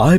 i+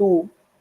2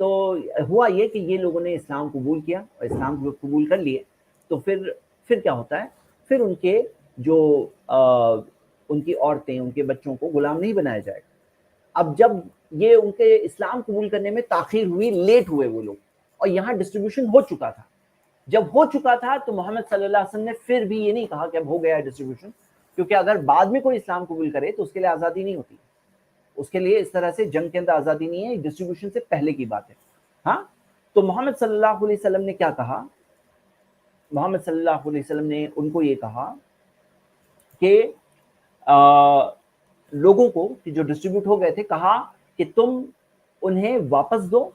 تو ہوا یہ کہ یہ لوگوں نے اسلام قبول کیا اور اسلام کو قبول کر لیے، تو پھر کیا ہوتا ہے، پھر ان کے جو ان کی عورتیں، ان کے بچوں کو غلام نہیں بنایا جائے گا۔ اب جب یہ ان کے اسلام قبول کرنے میں تاخیر ہوئی، لیٹ ہوئے وہ لوگ، اور یہاں ڈسٹریبیوشن ہو چکا تھا، جب ہو چکا تھا تو محمد صلی اللہ علیہ وسلم نے پھر بھی یہ نہیں کہا کہ اب ہو گیا ہے ڈسٹریبیوشن، کیونکہ اگر بعد میں کوئی اسلام قبول کرے تو اس کے لیے آزادی نہیں ہوتی، اس کے لیے اس طرح سے جنگ کے اندر آزادی نہیں ہے، ڈسٹریبیوشن سے پہلے کی بات ہے۔ ہاں، تو محمد صلی اللہ علیہ وسلم نے کیا کہا، محمد صلی اللہ علیہ وسلم نے ان کو یہ کہا کہ لوگوں کو کہ جو ڈسٹریبیوٹ ہو گئے تھے، کہا کہ تم انہیں واپس دو،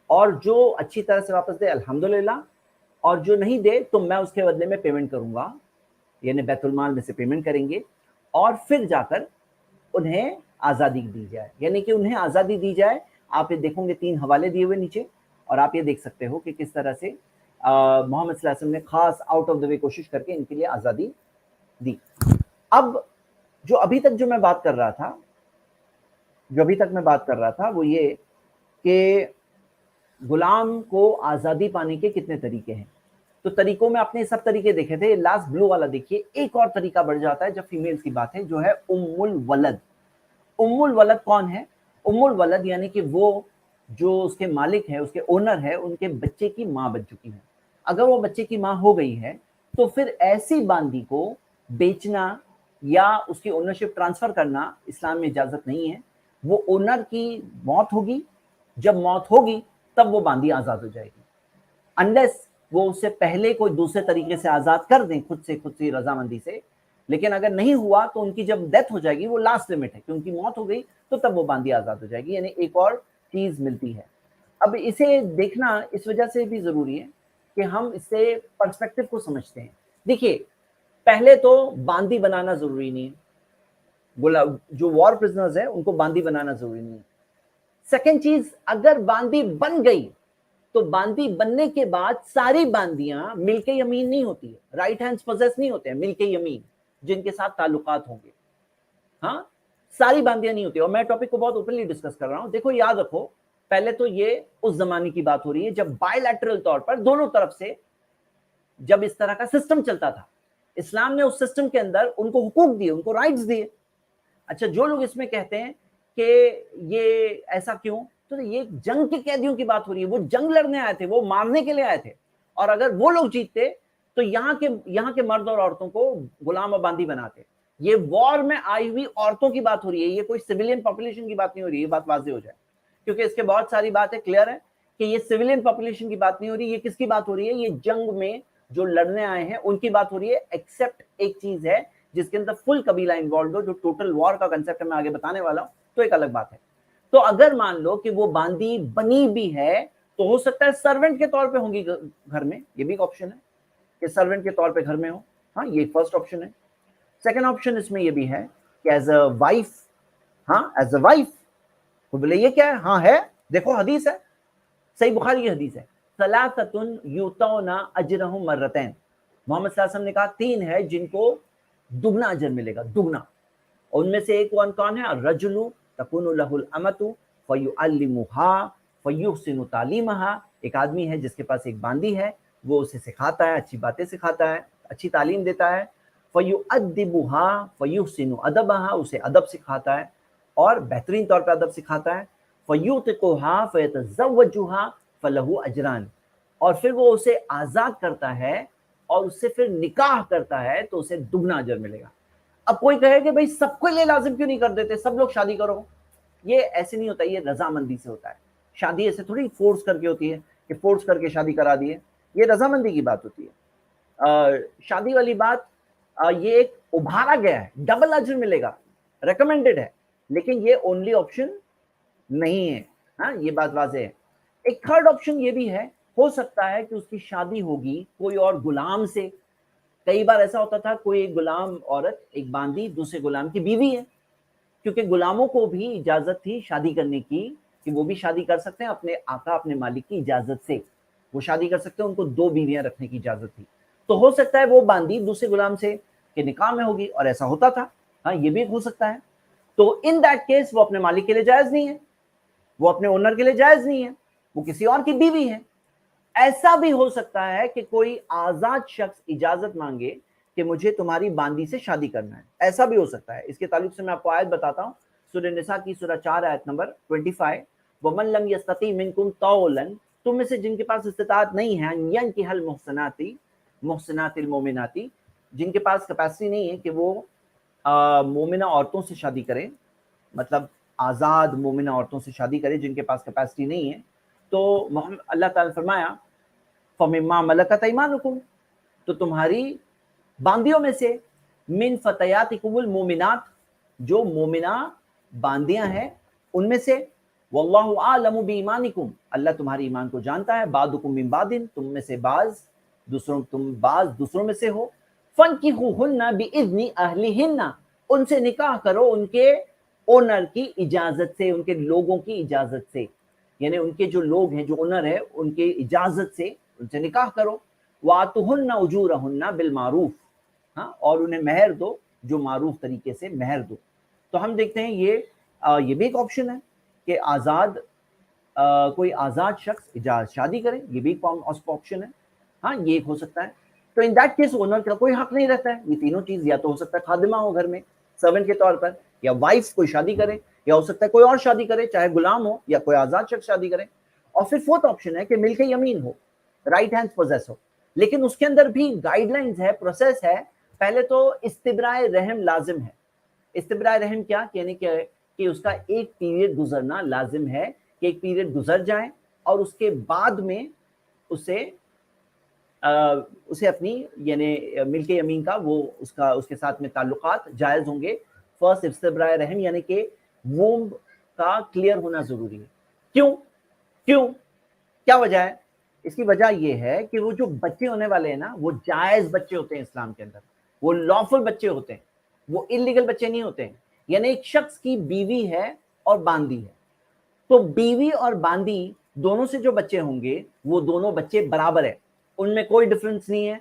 اور جو اچھی طرح سے واپس دے الحمدللہ، اور جو نہیں دے تو میں اس کے بدلے میں پیمنٹ کروں گا، یعنی بیت المال میں سے پیمنٹ کریں گے، اور پھر جا کر انہیں آزادی دی جائے، یعنی کہ انہیں آزادی دی جائے۔ آپ یہ دیکھیں گے 3 حوالے دیے ہوئے نیچے، اور آپ یہ دیکھ سکتے ہو کہ کس طرح سے محمد صلی اللہ علیہ وسلم نے خاص آؤٹ آف دا وے کوشش کر کے ان کے لیے آزادی دی۔ اب جو ابھی تک جو میں بات کر رہا تھا وہ یہ کہ غلام کو آزادی پانے کے کتنے طریقے ہیں، تو طریقوں میں آپ نے سب طریقے دیکھے تھے، لاسٹ بلو والا دیکھیے، ایک اور طریقہ بڑھ جاتا ہے جب فیمیلز کی بات ہے، جو ہے ام الولد۔ ام الولد کون ہے؟ ام الولد یعنی کہ وہ جو اس کے مالک ہے، اس کے اونر ہے، ان کے بچے کی ماں بن چکی ہے۔ اگر وہ بچے کی ماں ہو گئی ہے تو پھر ایسی باندی کو بیچنا یا اس کی اونرشپ ٹرانسفر کرنا اسلام میں اجازت نہیں ہے۔ وہ اونر کی موت ہوگی، جب موت ہوگی تب وہ باندی آزاد ہو جائے گی، انلیس وہ اس سے پہلے کوئی دوسرے طریقے سے آزاد کر دیں خود سے رضامندی سے، لیکن اگر نہیں ہوا تو ان کی جب ڈیتھ ہو جائے گی، وہ لاسٹ لمٹ ہے کہ ان کی موت ہو گئی تو تب وہ باندی آزاد ہو جائے گی، یعنی ایک اور چیز ملتی ہے۔ اب اسے دیکھنا اس وجہ سے بھی ضروری ہے کہ ہم اس سے پرسپیکٹو کو سمجھتے ہیں۔ دیکھیے، پہلے تو باندی بنانا ضروری نہیں ہے، جو وار پرزنرز ہیں ان کو باندی بنانا ضروری نہیں ہے۔ سیکنڈ چیز، اگر باندی بن گئی تو باندی بننے کے بعد ساری باندیاں ملک یمین نہیں ہوتی ہے، رائٹ ہینڈ پوزیس نہیں ہوتے ہیں ملک یمین جن کے ساتھ تعلقات ہوں گے، ہاں ساری باندیاں نہیں ہوتی۔ اور میں ٹاپک کو بہت اوپنلی ڈسکس کر رہا ہوں۔ دیکھو یاد رکھو، پہلے تو یہ اس زمانے کی بات ہو رہی ہے جب بائی لیٹرل طور پر دونوں طرف سے جب اس طرح کا سسٹم چلتا تھا، اسلام نے اس سسٹم کے اندر ان کو حقوق دیے، ان کو رائٹس دیے۔ اچھا، جو لوگ اس میں کہتے ہیں کہ یہ ایسا کیوں، تو یہ جنگ کے قیدیوں کی بات ہو رہی ہے، وہ جنگ لڑنے آئے تھے، وہ مارنے کے لیے آئے تھے، اور اگر وہ لوگ جیتتے تو یہاں کے مرد اور عورتوں کو غلام و باندی بناتے۔ یہ وار میں آئی ہوئی عورتوں کی بات ہو رہی ہے، یہ کوئی سویلین پاپولیشن کی بات نہیں ہو رہی ہے، یہ بات واضح ہو جائے، کیونکہ اس کے بہت ساری باتیں کلیئر ہیں کہ یہ سویلین پاپولیشن کی بات نہیں ہو رہی، یہ کس کی بات ہو رہی ہے؟ یہ جنگ میں جو لڑنے آئے ہیں ان کی بات ہو رہی ہے، ایکسپٹ ایک چیز ہے جس کے اندر فل قبیلہ انوالوڈ ہو، جو ٹوٹل وار کا کنسپٹ میں آگے بتانے والا ہوں، تو ایک الگ بات ہے۔ تو اگر مان لو کہ وہ باندی بنی بھی ہے تو ہو سکتا ہے سرونٹ کے طور پہ ہوں گی گھر میں، یہ بھی ایک آپشن ہے کہ سرونٹ کے طور پہ گھر میں ہو، ہاں یہ فرسٹ آپشن ہے۔ سیکنڈ آپشن اس میں یہ بھی ہے کہ ایز اے وائف، ہاں ایز اے وائف، تو بولے یہ کیا ہے؟ ہاں ہے، دیکھو حدیث ہے، صحیح بخاری کی حدیث ہے، ثلاثۃ یؤتون اجرہم مرتین، محمد صلی اللہ علیہ وسلم نے کہا 3 ہے جن کو دگنا اجر ملے گا، دگنا۔ ان میں سے ایک کون ہے؟ الرجل تکون لہ الامۃ فیعلمھا فیحسن تعلیمھا، ایک آدمی ہے جس کے پاس ایک باندی ہے، وہ اسے سکھاتا ہے، اچھی باتیں سکھاتا ہے، اچھی تعلیم دیتا ہے، فیؤدبھا فیحسن ادبھا، اسے ادب سکھاتا ہے اور بہترین طور پہ ادب سکھاتا ہے، فیعتقھا فیتزوجھا فلہ اجران، اور پھر وہ اسے آزاد کرتا ہے اور اس سے پھر نکاح کرتا ہے تو اسے دگنا اجر ملے گا۔ اب کوئی کہے کہ بھائی سب کے لیے لازم کیوں نہیں کر دیتے، سب لوگ شادی کرو، یہ ایسے نہیں ہوتا، یہ رضامندی سے ہوتا ہے۔ شادی ایسے تھوڑی فورس کر کے ہوتی ہے کہ فورس کر کے شادی کرا دیے، یہ رضامندی کی بات ہوتی ہے۔ شادی والی بات یہ ایک ابھارا گیا ہے، ڈبل اجر ملے گا، ریکمینڈڈ ہے، لیکن یہ اونلی آپشن نہیں ہے، ہاں یہ بات واضح ہے۔ ایک تھرڈ آپشن یہ بھی ہے، ہو سکتا ہے کہ اس کی شادی ہوگی کوئی اور غلام سے۔ کئی بار ایسا ہوتا تھا، کوئی ایک غلام عورت، ایک باندی دوسرے غلام کی بیوی ہے، کیونکہ غلاموں کو بھی اجازت تھی شادی کرنے کی، کہ وہ بھی شادی کر سکتے ہیں اپنے آقا اپنے مالک کی اجازت سے، وہ شادی کر سکتے ہیں، ان کو 2 بیویاں رکھنے کی اجازت تھی۔ تو ہو سکتا ہے وہ باندی دوسرے غلام سے کے نکاح میں ہوگی، اور ایسا ہوتا تھا، ہاں یہ بھی ہو سکتا ہے۔ تو ان دیٹ کیس وہ اپنے مالک کے لیے جائز نہیں ہے، وہ اپنے اونر کے لیے جائز نہیں ہے، وہ کسی اور کی بیوی ہے. ایسا بھی ہو سکتا ہے کہ کوئی آزاد شخص اجازت مانگے کہ مجھے تمہاری باندی سے شادی کرنا ہے, ایسا بھی ہو سکتا ہے. اس کے تعلق سے میں آپ کو آیت بتاتا ہوں, سورہ نساء کی سورہ 4 آیت نمبر 25, وَمَن لَمْ يَسْتَطِعْ مِنْكُمْ طَوْلًا, تم میں سے جن کے پاس استطاعت نہیں ہے, يَنْكِحَ الْمُحْصَنَاتِ الْمُؤْمِنَاتِ, جن کے پاس کیپیسٹی نہیں ہے کہ وہ مومنہ عورتوں سے شادی کریں, مطلب آزاد مومنہ عورتوں سے شادی کریں جن کے پاس کیپیسٹی نہیں ہے, تو اللہ تعالیٰ نے فرمایا فَمِمَّا مَلَكَتْ أَيْمَانُكُمْ, تو تمہاری باندیوں میں سے, من فتياتكم المؤمنات, جو مومنہ باندیاں ہیں ان میں سے, واللہ اعلم بایمانکم, اللہ تمہاری ایمان کو جانتا ہے, بعضکم من بعض, تم میں سے بعض دوسروں میں سے ہو, فانکحوہن باذن اہلہن, ان سے نکاح کرو ان کے اونر کی اجازت سے, ان کے لوگوں کی اجازت سے, یعنی ان کے جو لوگ ہیں جو اونر ہے ان کی اجازت سے ان سے نکاح کرو. وآتوہن اجورہن بالمعروف, ہاں, اور انہیں مہر دو جو معروف طریقے سے مہر دو. تو ہم دیکھتے ہیں یہ بھی ایک آپشن ہے کہ کوئی آزاد شخص شادی کرے, یہ بھی ایک آپشن ہے, ہاں, یہ ایک ہو سکتا ہے. تو ان دیٹ کیس اونر کا کوئی حق نہیں رہتا ہے. یہ تینوں چیز یا تو ہو سکتا ہے خادمہ ہو گھر میں سرونٹ کے طور پر, یا وائف کوئی شادی کرے, یا ہو سکتا ہے کوئی اور شادی کرے چاہے غلام ہو, یا کوئی آزاد شخص شادی کرے. اور پھر فورتھ آپشن ہے کہ ملک یمین ہو, رائٹ ہینڈ پوزیس ہو, لیکن اس کے اندر بھی گائیڈ لائنز ہے, پروسیس ہے. پہلے تو استبراء رحم لازم ہے. استبراء رحم کیا, یعنی کہ اس کا ایک پیریڈ گزرنا لازم ہے, کہ ایک پیریڈ گزر جائے اور اس کے بعد میں اسے اپنی یعنی ملک یمین کا وہ اس کے ساتھ میں تعلقات جائز ہوں گے. فرسٹ استبراء رحم یعنی کہ وومب کا کلیئر ہونا ضروری ہے. کیوں کیا وجہ ہے؟ اس کی وجہ یہ ہے کہ وہ جو بچے ہونے والے ہیں نا, وہ جائز بچے ہوتے ہیں اسلام کے اندر, وہ لافل بچے ہوتے ہیں, وہ انلیگل بچے نہیں ہوتے ہیں. یعنی ایک شخص کی بیوی ہے اور باندی ہے, تو بیوی اور باندی دونوں سے جو بچے ہوں گے وہ دونوں بچے برابر ہیں, ان میں کوئی ڈفرنس نہیں ہے,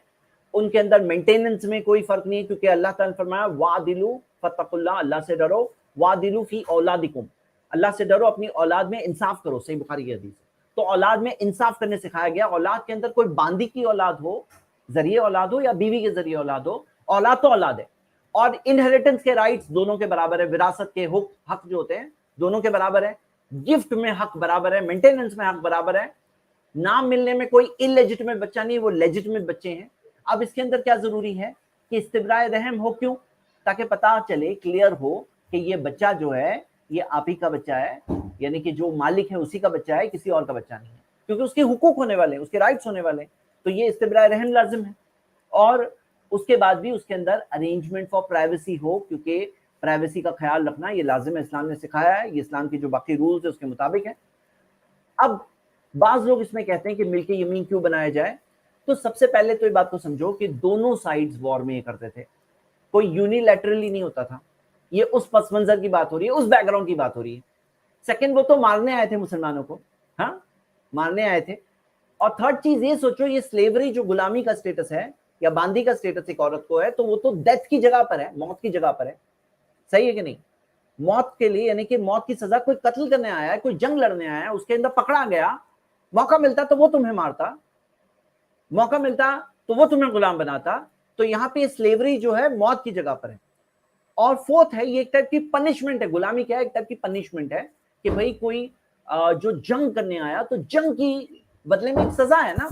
ان کے اندر مینٹیننس میں کوئی فرق نہیں ہے, کیونکہ اللہ تعالیٰ نے فرمایا وَعْدِلُوا فَاتَّقُوا اللَّهَ, اللہ سے ڈرو, وَعْدِلُوا فِي أَوْلَادِكُمْ, اللہ سے ڈرو, اپنی اولاد میں انصاف کرو. صحیح بخاری کی حدیث. تو اولاد میں انصاف کرنے سکھایا گیا. اولاد کے اندر کوئی باندی کی اولاد ہو, ذریعے اولاد ہو, یا بیوی کے ذریعے اولاد ہو, اولاد تو اولاد ہے. اور انہیریٹنس کے رائٹس دونوں کے برابر ہے, وراثت کے حق جو ہوتے ہیں دونوں کے برابر ہے, گفٹ میں حق برابر ہے, مینٹیننس میں حق برابر ہے. نام ملنے میں کوئی انلیجٹمیٹ بچہ نہیں, وہ لیجٹمیٹ بچے ہیں. اب اس کے اندر کیا ضروری ہے کہ استبراء رحم ہو. کیوں؟ تاکہ پتہ چلے, کلیئر ہو کہ یہ بچہ جو ہے یہ آپ ہی کا بچہ ہے, یعنی کہ جو مالک ہے اسی کا بچہ ہے, کسی اور کا بچہ نہیں ہے, کیونکہ اس کے حقوق ہونے والے ہیں, اس کے رائٹس ہونے والے ہیں. تو یہ استبراء رحم لازم ہے. اور اس کے بعد بھی اس کے اندر ارینجمنٹ فار پرائیویسی ہو, کیونکہ پرائیویسی کا خیال رکھنا یہ لازم ہے, اسلام نے سکھایا ہے, یہ اسلام کی جو باقی رولز ہے اس کے مطابق ہے. اب بعض لوگ اس میں کہتے ہیں کہ ملک یمین کیوں بنایا جائے. تو سب سے پہلے تو یہ بات کو سمجھو کہ دونوں سائیڈز وار میں یہ کرتے تھے, کوئی یونیلیٹرلی نہیں ہوتا تھا. یہ اس پس منظر کی بات ہو رہی ہے, اس بیک گراؤنڈ کی بات ہو رہی ہے. سیکنڈ, وہ تو مارنے آئے تھے مسلمانوں کو, ہاں, مارنے آئے تھے. اور تھرڈ چیز یہ سوچو, یہ سلیوری جو غلامی کا سٹیٹس ہے یا باندی کا سٹیٹس ایک عورت کو ہے, تو وہ تو ڈیتھ کی جگہ پر ہے, موت کی جگہ پر ہے. صحیح ہے کہ نہیں؟ موت کے لیے, یعنی کہ موت کی سزا, کوئی قتل کرنے آیا ہے, کوئی جنگ لڑنے آیا ہے, اس کے اندر پکڑا گیا, موقع ملتا تو وہ تمہیں مارتا, موقع ملتا تو وہ تمہیں غلام بناتا. تو یہاں پہ سلیوری جو ہے موت کی جگہ پر ہے. اور فورتھ ہے, یہ ایک ٹائپ کی پنشمنٹ ہے. غلامی کیا ہے؟ ایک ٹائپ کی پنشمنٹ ہے کہ بھائی کوئی جو جنگ کرنے آیا تو جنگ کی بدلے میں ایک سزا ہے نا.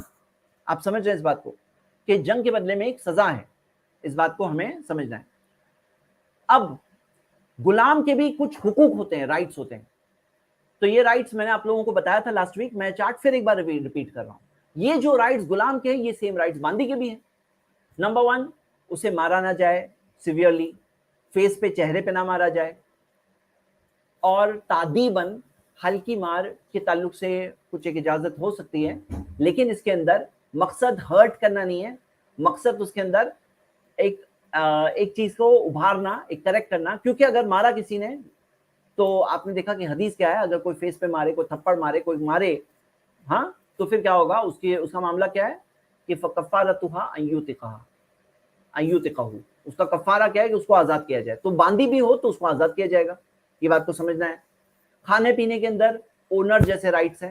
آپ سمجھ رہے ہیں اس بات کو کہ جنگ کے بدلے میں ایک سزا ہے, اس بات کو ہمیں سمجھنا ہے. اب غلام کے بھی کچھ حقوق ہوتے ہیں, رائٹس ہوتے ہیں. تو یہ رائٹس میں نے آپ لوگوں کو بتایا تھا لاسٹ ویک, میں چارٹ پھر ایک بار ریپیٹ کر رہا ہوں. یہ جو رائٹس غلام کے ہیں یہ سیم رائٹس باندی کے بھی ہیں. نمبر 1, اسے مارا نہ جائے سیویئرلی, فیس پہ, چہرے پہ نہ مارا جائے. اور تعدیباً ہلکی مار کے تعلق سے کچھ ایک اجازت ہو سکتی ہے, لیکن اس کے اندر مقصد ہرٹ کرنا نہیں ہے, مقصد اس کے اندر ایک چیز کو ابھارنا, ایک کریکٹ کرنا. کیونکہ اگر مارا کسی نے, تو آپ نے دیکھا کہ حدیث کیا ہے, اگر کوئی فیس پہ مارے, کوئی تھپڑ مارے, کوئی مارے, ہاں, تو پھر کیا ہوگا, اس کا معاملہ کیا ہے کہ فَكَفَّارَتُهَا أَن يُعْتِقَهُ, اس کا کفارہ کیا ہے کہ اس کو آزاد کیا جائے. تو باندی بھی ہو تو اس کو آزاد کیا جائے گا. یہ بات کو سمجھنا ہے. کھانے پینے کے اندر اونر جیسے رائٹس ہیں,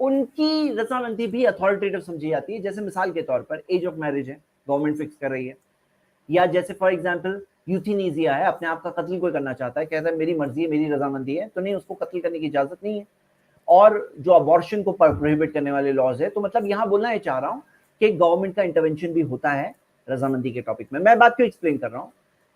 ان کی رضامندی بھی اتھارٹیٹو سمجھی جاتی ہے. جیسے مثال کے طور پر ایج آف میرج ہے, گورنمنٹ فکس کر رہی ہے, یا جیسے فار ایگزامپل یوتھینیزیا ہے, اپنے آپ کا قتل کوئی کرنا چاہتا ہے, کہتا ہے میری مرضی ہے, میری رضامندی ہے, تو نہیں, اس کو قتل کرنے کی اجازت نہیں ہے. اور جو ابارشن کو پروہیبٹ کرنے والے لاز ہے, تو مطلب یہاں بولنا یہ چاہ رہا ہوں کہ گورنمنٹ کا انٹرونشن بھی ہوتا ہے رضامندی کے ٹاپک میں. میں بات کیوں ایکسپلین کر رہا ہوں,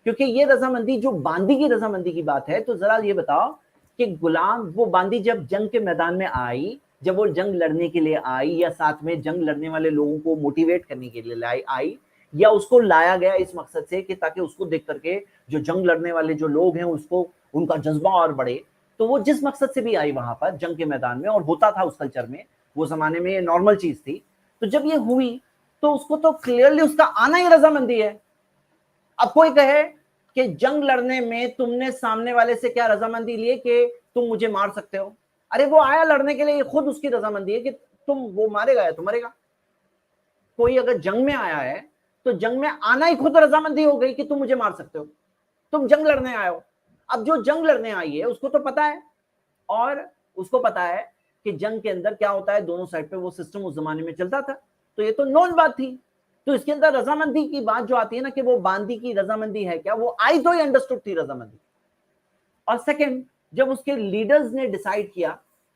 کیونکہ یہ رضامندی جو باندی کی رضامندی کی بات ہے, تو ذرا یہ بتاؤ کہ غلام وہ باندی جب جنگ کے میدان میں آئی, جب وہ جنگ لڑنے کے لیے آئی, یا ساتھ میں جنگ لڑنے والے لوگوں کو موٹیویٹ کرنے کے لیے آئی, یا اس کو لایا گیا اس مقصد سے کہ تاکہ اس کو دیکھ کر کے جو جنگ لڑنے والے جو لوگ ہیں اس کو ان کا جذبہ اور بڑھے, تو وہ جس مقصد سے بھی آئی وہاں پر جنگ کے میدان میں, اور ہوتا تھا اس کلچر میں, وہ زمانے میں یہ نارمل چیز تھی, تو جب یہ ہوئی تو اس کو تو کلیئرلی اس کا آنا ہی رضامندی ہے. اب کوئی کہے کہ جنگ لڑنے میں تم نے سامنے والے سے کیا رضامندی لیے کہ تم مجھے مار سکتے ہو, ارے وہ آیا لڑنے کے لیے, خود اس کی رضامندی ہے کہ تم وہ مارے گا یا تو مرے گا. کوئی اگر جنگ میں آیا ہے تو جنگ میں آنا ہی خود رضامندی ہو گئی کہ تم مجھے مار سکتے ہو, تم جنگ لڑنے آئے ہو. اب جو جنگ لڑنے آئی ہے اس کو تو پتا ہے, اور اس کو پتا ہے کہ جنگ کے اندر کیا ہوتا ہے, دونوں سائڈ پہ وہ سسٹم اس زمانے میں چلتا تھا, تو یہ تو نون بات تھی. تو اس کے اندر رضامندی کی بات جو آتی ہے نا کہ وہ باندی کی رضامندی ہے کیا, وہ آئی تو ہی انڈرسٹوڈ تھی رضامندی. اور سیکنڈ, جب اس کے لیڈرز نے ڈیسائیڈ کیا,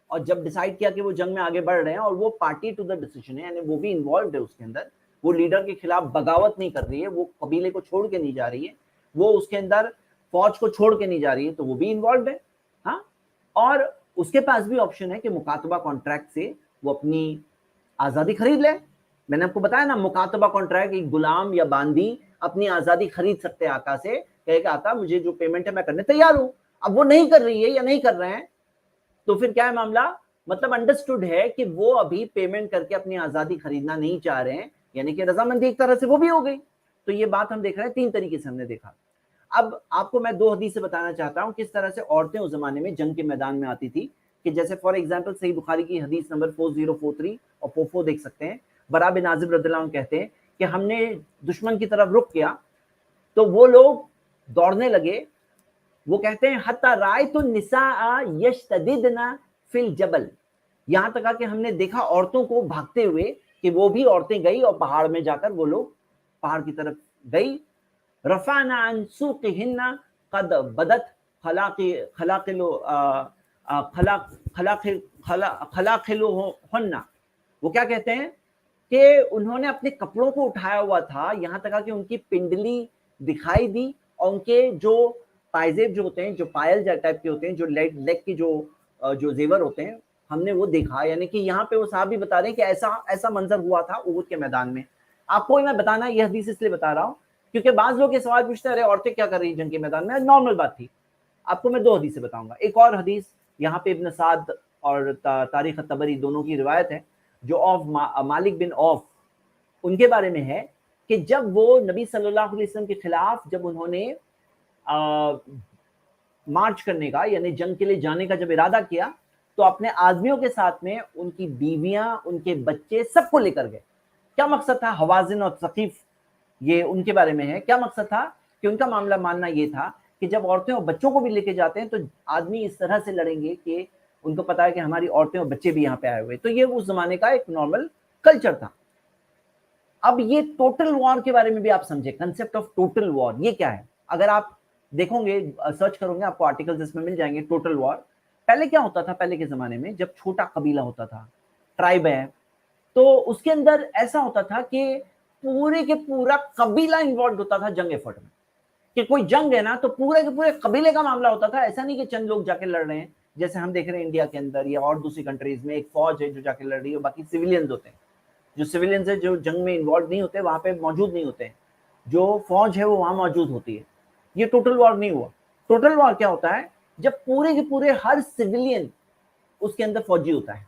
اور جب ڈیسائیڈ کیا کہ وہ جنگ میں آگے بڑھ رہے ہیں, اور وہ پارٹی ٹو دا ڈیسیژن ہے, یعنی وہ بھی انوالوڈ ہے اس کے اندر, وہ لیڈر کے خلاف بغاوت نہیں کر رہی ہے, وہ قبیلے کو چھوڑ کے نہیں جا رہی ہے, وہ اس کے اندر فوج کو چھوڑ کے نہیں جا رہی ہے, تو وہ بھی انوالوڈ ہے. ہاں, اور اس کے پاس بھی آپشن ہے کہ مکاتبہ کانٹریکٹ سے وہ اپنی آزادی خرید لے. میں نے آپ کو بتایا نا, مکاتبہ کانٹریکٹ, ایک غلام یا باندی اپنی آزادی خرید سکتے ہیں آقا سے, کہے کہ آقا مجھے جو پیمنٹ ہے میں کرنے تیار ہوں. اب وہ نہیں کر رہی ہے یا نہیں کر رہے ہیں, تو پھر کیا ہے معاملہ, مطلب انڈرسٹوڈ ہے کہ وہ ابھی پیمنٹ کر کے اپنی آزادی خریدنا نہیں چاہ رہے ہیں, یعنی کہ رضامندی ایک طرح سے وہ بھی ہو گئی. تو یہ بات ہم دیکھ رہے ہیں, تین طریقے سے ہم نے دیکھا. اب آپ کو میں دو حدیث سے بتانا چاہتا ہوں کس طرح سے عورتیں اس زمانے میں جنگ کے میدان میں آتی تھی, کہ جیسے فار ایگزامپل صحیح بخاری کی حدیث نمبر 4043 اور 44 دیکھ سکتے ہیں. برا بن عازب رضی اللہ عنہ کہتے ہیں کہ ہم نے دشمن کی طرف رخ کیا تو وہ لوگ دوڑنے لگے, وہ کہتے ہیں حتی رأیت النساء یشتددن فی الجبل, یہاں تک کہ ہم نے دیکھا عورتوں کو بھاگتے ہوئے, کہ وہ بھی عورتیں گئی اور پہاڑ میں جا کر وہ لوگ پہاڑ کی طرف گئی. رفعنا عن سوقهن قد بدت خلاقلهن, وہ کیا کہتے ہیں کہ انہوں نے اپنے کپڑوں کو اٹھایا ہوا تھا یہاں تک کہ ان کی پنڈلی دکھائی دی, اور ان کے جو پائزیب جو ہوتے ہیں, جو پائل ٹائپ کے ہوتے ہیں, جو لیگ کے جو زیور ہوتے ہیں, ہم نے وہ دیکھا. یعنی کہ یہاں پہ وہ صحابی بتا رہے ہیں کہ ایسا منظر ہوا تھا احد کے میدان میں. آپ کو میں بتانا یہ حدیث اس لیے بتا رہا ہوں کیونکہ بعض لوگ یہ سوال پوچھتے ہیں ارے عورتیں کیا کر رہی ہیں جنگ کے میدان میں, نارمل بات تھی. آپ کو میں دو حدیثیں بتاؤں گا. ایک اور حدیث یہاں پہ ابن سعد اور تاریخ طبری دونوں کی روایت ہے, جو آف مالک بن آف ان کے بارے میں ہے, کہ جب وہ نبی صلی اللہ علیہ وسلم کے خلاف جب انہوں نے مارچ کرنے کا یعنی جنگ کے لیے جانے کا جب ارادہ کیا, تو اپنے آدمیوں کے ساتھ میں ان کی بیویاں, ان کے بچے سب کو لے کر گئے. کیا مقصد تھا؟ حوازن اور ثقیف, یہ ان کے بارے میں ہے. کیا مقصد تھا؟ کہ ان کا معاملہ ماننا یہ تھا کہ جب عورتیں اور بچوں کو بھی لے کے جاتے ہیں تو آدمی اس طرح سے لڑیں گے کہ ان کو پتا ہے کہ ہماری عورتیں اور بچے بھی یہاں پہ آئے ہوئے. تو یہ اس زمانے کا ایک نارمل کلچر تھا. اب یہ ٹوٹل وار کے بارے میں بھی آپ سمجھے, کنسپٹ آف ٹوٹل وار یہ کیا ہے. اگر آپ دیکھو گے, سرچ کرو گے, آپ کو آرٹیکلز اس میں مل جائیں گے. ٹوٹل وار پہلے کیا ہوتا تھا, پہلے کے زمانے میں جب چھوٹا قبیلہ ہوتا تھا, ٹرائب ہے, تو اس کے اندر ایسا ہوتا تھا کہ پورے کے پورا قبیلہ انوالوڈ ہوتا تھا جنگ ایفرٹ میں. کہ کوئی جنگ ہے نا تو پورے کے پورے قبیلے کا معاملہ ہوتا تھا. ایسا نہیں کہ چند لوگ جا کے لڑ رہے ہیں, جیسے ہم دیکھ رہے ہیں انڈیا کے اندر یا اور دوسری کنٹریز میں ایک فوج ہے جو جا کے لڑ رہی ہے, باقی سویلینز ہوتے ہیں. جو سویلینز ہے جو جنگ میں انوالو نہیں ہوتے, وہاں پہ موجود نہیں ہوتے ہیں. جو فوج ہے وہ وہاں موجود ہوتی ہے. یہ ٹوٹل وار نہیں ہوا. ٹوٹل وار کیا ہوتا ہے؟ جب پورے کے پورے ہر سویلین اس کے اندر فوجی ہوتا ہے,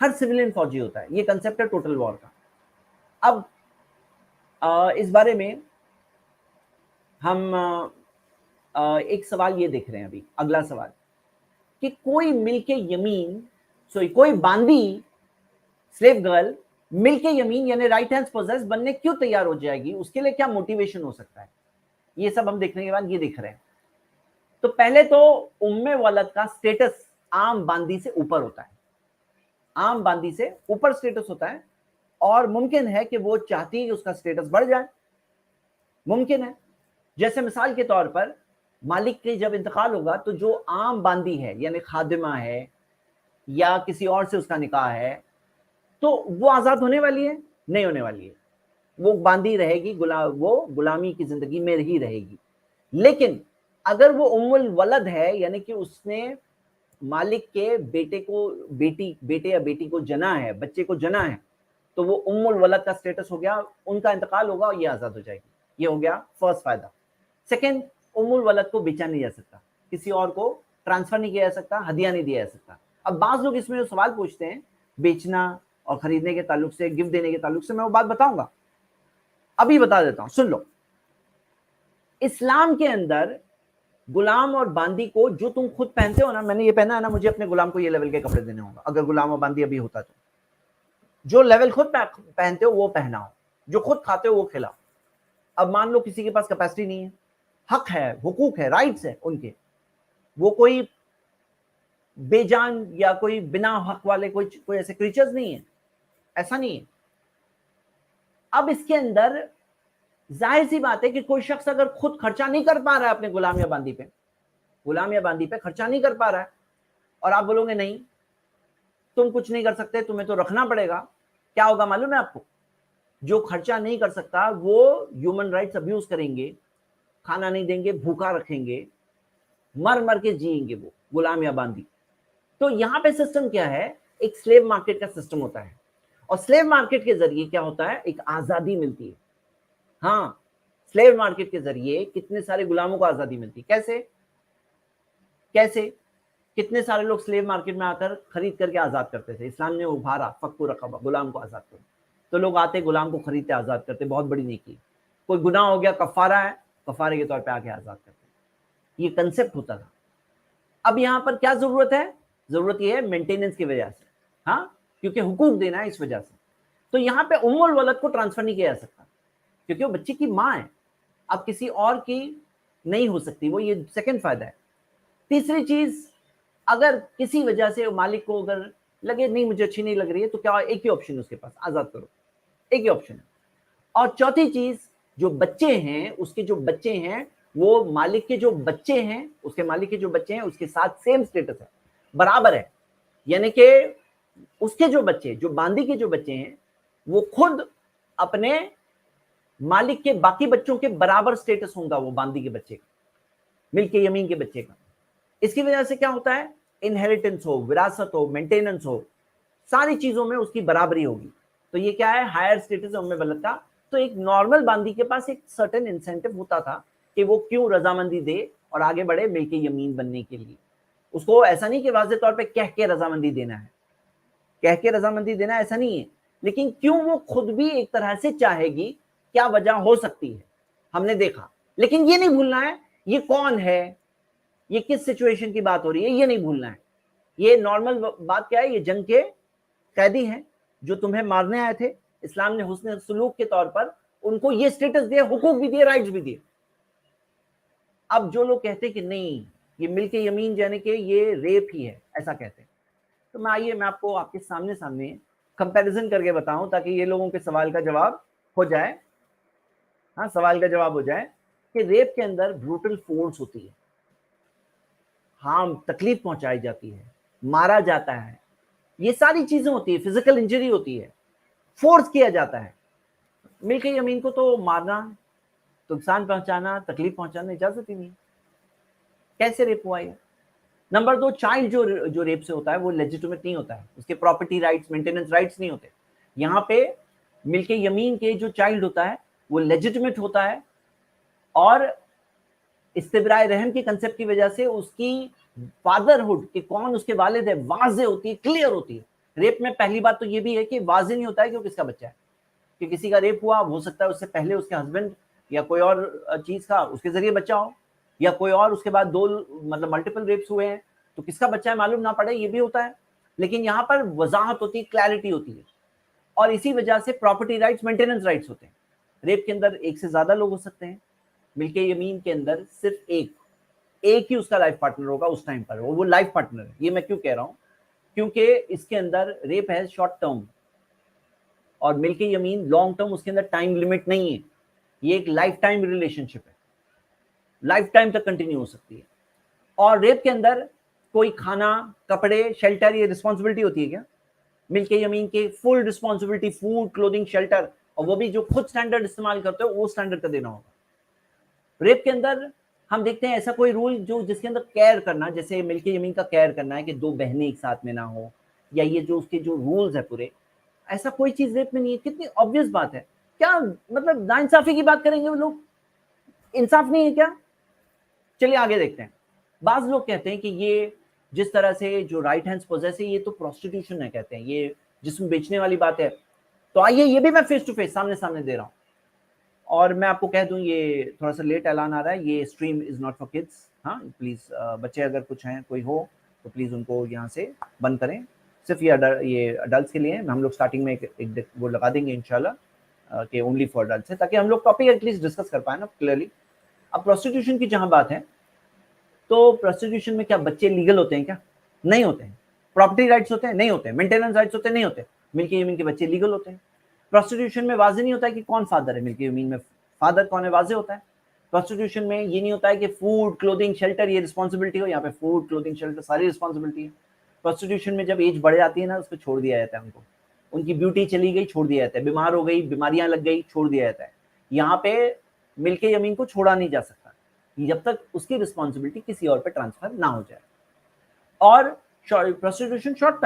ہر سویلین فوجی ہوتا ہے. یہ کنسپٹ ہے ٹوٹل وار کا. اب اس بارے میں ہم ایک سوال یہ دیکھ رہے ہیں ابھی, اگلا سوال, کہ کوئی ملک یمین, کوئی باندی سلیو گرل ملک یمین یعنی رائٹ ہینڈ پوزیس بننے کیوں تیار ہو جائے گی, اس کے لیے کیا موٹیویشن ہو سکتا ہے. یہ سب ہم دیکھنے کے بعد یہ دیکھ رہے ہیں. تو پہلے تو ام ولد کا سٹیٹس عام باندی سے اوپر ہوتا ہے. عام باندی سے اوپر سٹیٹس ہوتا ہے اور ممکن ہے کہ وہ چاہتی ہے کہ اس کا سٹیٹس بڑھ جائے, ممکن ہے. جیسے مثال کے طور پر مالک کے جب انتقال ہوگا تو جو عام باندی ہے یعنی خادمہ ہے یا کسی اور سے اس کا نکاح ہے تو وہ آزاد ہونے والی ہے؟ نہیں ہونے والی ہے, وہ باندی رہے گی, وہ غلامی کی زندگی میں ہی رہے گی. لیکن اگر وہ ام الولد ہے یعنی کہ اس نے مالک کے بیٹے یا بیٹی کو جنا ہے, بچے کو جنا ہے, تو وہ ام الولد کا سٹیٹس ہو گیا, ان کا انتقال ہوگا اور یہ آزاد ہو جائے گی. یہ ہو گیا فرسٹ فائدہ. سیکنڈ, ام الولد کو بیچا نہیں جا سکتا, کسی اور کو ٹرانسفر نہیں کیا جا سکتا, ہدیہ نہیں دیا جا سکتا. اب بعض لوگ اس میں جو سوال پوچھتے ہیں بیچنا اور خریدنے کے تعلق سے, گفٹ دینے کے تعلق سے, میں وہ بات بتاؤں گا, ابھی بتا دیتا ہوں, سن لو. اسلام کے اندر غلام اور باندی کو جو تم خود پہنتے ہو نا, میں نے یہ پہنا ہے نا, مجھے اپنے غلام کو یہ لیول کے کپڑے دینے ہوں گا اگر غلام اور باندی ابھی ہوتا تو. جو لیول خود پہنتے ہو وہ پہناؤ, جو خود کھاتے ہو وہ کھلاؤ. اب مان لو کسی کے پاس کیپیسٹی نہیں ہے, حق ہے, حقوق ہے, رائٹس ہے ان کے, وہ کوئی بے جان یا کوئی بنا حق والے کوئی ایسے کریچرز نہیں ہیں, ایسا نہیں ہے. اب اس کے اندر ظاہر سی بات ہے کہ کوئی شخص اگر خود خرچہ نہیں کر پا رہا ہے اپنے غلام یا باندی پہ خرچہ نہیں کر پا رہا ہے, اور آپ بولو گے نہیں تم کچھ نہیں کر سکتے, تمہیں تو رکھنا پڑے گا, کیا ہوگا معلوم ہے آپ کو؟ جو خرچہ نہیں کر سکتا وہ ہیومن رائٹس ابیوز کریں گے, کھانا نہیں دیں گے, بھوکا رکھیں گے, مر کے جئیں گے وہ غلام یا باندی. تو یہاں پہ سسٹم کیا ہے, ایک سلیو مارکیٹ کا سسٹم ہوتا ہے, اور سلیو مارکیٹ کے ذریعے کیا ہوتا ہے, ایک آزادی ملتی ہے. ہاں, سلیو مارکیٹ کے ذریعے کتنے سارے غلاموں کو آزادی ملتی. کیسے کتنے سارے لوگ سلیو مارکیٹ میں آ کر خرید کر کے آزاد کرتے تھے. اسلام نے ابھارا فک رقبہ, غلام کو آزاد کرو, تو لوگ آتے غلام کو خریدتے آزاد کرتے, بہت بڑی نیکی. کوئی گناہ ہو گیا, کفارہ ہے, کفارے کے طور پہ آ کے آزاد کرتے. یہ کنسپٹ ہوتا تھا. اب یہاں پر کیا ضرورت ہے؟ ضرورت یہ ہے مینٹیننس کی وجہ سے, ہاں, کیونکہ حقوق دینا ہے اس وجہ سے. تو یہاں پہ ام الولد کو ٹرانسفر نہیں کیا جا سکتا کیونکہ وہ بچے کی ماں ہے, اب کسی اور کی نہیں ہو سکتی. وہ یہ سیکنڈ فائدہ ہے. تیسری چیز, اگر کسی وجہ سے مالک کو اگر لگے نہیں مجھے اچھی نہیں لگ رہی ہے تو کیا ایک ہی آپشن ہے اس کے پاس, آزاد کرو, ایک ہی آپشن ہے. اور چوتھی چیز, جو بچے ہیں اس کے جو بچے ہیں وہ مالک کے جو بچے ہیں, اس کے مالک کے جو بچے ہیں اس کے ساتھ سیم سٹیٹس ہے, برابر ہے. یعنی کہ اس کے جو بچے, جو باندی کے جو بچے ہیں, وہ خود اپنے مالک کے باقی بچوں کے برابر سٹیٹس ہوں گا, وہ باندی کے بچے کا, ملک یمین کے بچے کا. اس کی وجہ سے کیا ہوتا ہے, انہیریٹنس ہو, وراثت ہو, مینٹیننس ہو, ساری چیزوں میں اس کی برابری ہوگی. تو یہ کیا ہے, ہائر سٹیٹس ام ولد کا. تو ایک نارمل باندی کے پاس ایک سرٹن انسینٹو ہوتا تھا کہ وہ کیوں رضامندی دے اور آگے بڑھے ملک یمین بننے کے لیے. اس کو ایسا نہیں کہ واضح طور پہ کہہ کے رضامندی دینا ہے, کہہ کے رضامندی دینا ایسا نہیں ہے, لیکن کیوں وہ خود بھی ایک طرح سے چاہے گی, کیا وجہ ہو سکتی ہے, ہم نے دیکھا. لیکن یہ نہیں بھولنا ہے یہ کون ہے, یہ کس سچویشن کی بات ہو رہی ہے, یہ نہیں بھولنا ہے. یہ نارمل بات کیا ہے, یہ جنگ کے قیدی ہیں جو تمہیں مارنے آئے تھے. اسلام نے حسن سلوک کے طور پر ان کو یہ سٹیٹس دیا, حقوق بھی دیے, رائٹس بھی دیے. اب جو لوگ کہتے کہ نہیں یہ ملک یمین یعنی کہ یہ ریپ ہی ہے, ایسا کہتے ہیں, تو میں آپ کو آپ کے سامنے کمپیریزن کر کے بتاؤں تاکہ یہ لوگوں کے سوال کا جواب ہو جائے. ہاں, سوال کا جواب ہو جائے کہ ریپ کے اندر بروٹل فورس ہوتی ہے, ہاں, تکلیف پہنچائی جاتی ہے, مارا جاتا ہے, یہ ساری چیزیں ہوتی ہے, فزیکل انجری ہوتی ہے, فورس کیا جاتا ہے. ملک یمین کو تو مارنا, نقصان پہنچانا, تکلیف پہنچانا اجازت ہی نہیں. کیسے ریپ ہوا ہے؟ نمبر 2, چائلڈ جو ریپ سے ہوتا ہے وہ لیجیٹمیٹ نہیں ہوتا ہے, اس کے پراپرٹی رائٹس, مینٹیننس رائٹس نہیں ہوتے. یہاں پہ ملک یمین کے جو چائلڈ ہوتا ہے وہ لیجیٹمیٹ ہوتا ہے, اور استبراء رحم کے کنسپٹ کی وجہ سے اس کی فادرہڈ کہ کون اس کے والد ہے واضح ہوتی ہے, کلیئر ہوتی ہے. ریپ میں پہلی بات تو یہ بھی ہے کہ واضح نہیں ہوتا ہے کہ وہ کس کا بچہ ہے, کہ کسی کا ریپ ہوا, ہو سکتا ہے اس سے پہلے اس کے ہسبینڈ یا کوئی اور چیز کا اس کے ذریعے بچہ ہو, یا کوئی اور اس کے بعد 2 مطلب ملٹیپل ریپس ہوئے ہیں تو کس کا بچہ ہے معلوم نہ پڑے, یہ بھی ہوتا ہے. لیکن یہاں پر وضاحت ہوتی ہے, کلیئرٹی ہوتی ہے, اور اسی وجہ سے پراپرٹی رائٹس, مینٹیننس رائٹس ہوتے ہیں. ریپ کے اندر ایک سے زیادہ لوگ ہو سکتے ہیں, ملک یمین کے اندر صرف ایک ہی اس کا لائف پارٹنر ہوگا اس ٹائم پر, وہ لائف پارٹنر ہے. یہ میں کیوں کہہ رہا ہوں کیونکہ اس کے اندر ریپ ہے شارٹ ٹرم اور ملک یمین لانگ ٹرم، اس کے اندر ٹائم لمٹ نہیں ہے، یہ ایک لائف ٹائم ریلیشن شپ ہے، لائف ٹائم تک کنٹینیو ہو سکتی ہے. اور ریپ کے اندر کوئی کھانا، کپڑے، شیلٹر، یہ رسپانسبلٹی ہوتی ہے کیا؟ ملک یمین کے فل رسپانسبلٹی، فوڈ، کلودنگ، شیلٹر، اور وہ بھی جو خود سٹینڈرڈ استعمال کرتے ہو وہ سٹینڈرڈ کا دینا ہوگا. ریپ کے اندر ہم دیکھتے ہیں ایسا کوئی رول جو جس کے اندر کیئر کرنا، جیسے ملک یمین کا کیئر کرنا ہے کہ 2 بہنیں ایک ساتھ میں نہ ہو، یا یہ جو اس کے جو رولز ہے پورے، ایسا کوئی چیز ریپ میں نہیں ہے. کتنی obvious بات ہے. کیا مطلب ناانصافی کی بات کریں گے وہ لوگ؟ انصاف نہیں ہے کیا؟ چلیے آگے دیکھتے ہیں. بعض لوگ کہتے ہیں کہ یہ جس طرح سے جو رائٹ ہینڈز پوزیس ہے یہ تو پروسٹیٹیوشن ہے، کہتے ہیں یہ جسم بیچنے والی بات ہے. تو آئیے یہ بھی میں فیس ٹو فیس سامنے دے رہا ہوں. اور میں آپ کو کہہ دوں یہ تھوڑا سا لیٹ اعلان آ رہا ہے، یہ stream is not for kids. ہاں پلیز بچے اگر کچھ ہیں کوئی ہو تو پلیز ان کو یہاں سے بند کریں. صرف یہ اڈلٹس کے لیے ہم لوگ اسٹارٹنگ میں ایک وہ لگا دیں گے انشاءاللہ کہ اونلی فار اڈلٹس ہے، تاکہ ہم لوگ ٹاپک ایٹ لیسٹ ڈسکس کر پائیں نا کلیئرلی. اب پروسٹیٹیوشن کی جہاں بات ہے تو پروسٹیٹیوشن میں کیا بچے لیگل ہوتے ہیں؟ کیا نہیں ہوتے ہیں. پراپرٹی رائٹس ہوتے ہیں؟ نہیں ہوتے ہیں. مینٹیننس رائٹس ہوتے ہیں؟ نہیں ہوتے. ملک یمین کے بچے لیگل ہوتے ہیں. پروسٹیٹیوشن میں واضح نہیں ہوتا ہے کہ کون فادر ہے. ملک یمین میں فادر کون ہے واضح ہوتا ہے. پروسٹیٹیوشن میں یہ نہیں ہوتا ہے کہ فوڈ، کلودنگ، شیلٹر یہ رسپانسبلٹی ہو. یہاں پہ فوڈ، کلودنگ، شیلٹر ساری رسپانسبلٹی ہے. پروسٹیٹیوشن میں جب ایج بڑھ جاتی ہے نا اس کو چھوڑ دیا جاتا ہے. ان کو ان کی بیوٹی چلی گئی چھوڑ دیا جاتا ہے. بیمار ہو گئی، بیماریاں لگ گئی چھوڑ دیا جاتا ہے. یہاں پہ ملک یمین کو چھوڑا نہیں جا سکتا جب تک اس کی رسپانسبلٹی کسی اور پہ ٹرانسفر نہ ہو جائے. اور پروسٹیٹیوشن شارٹ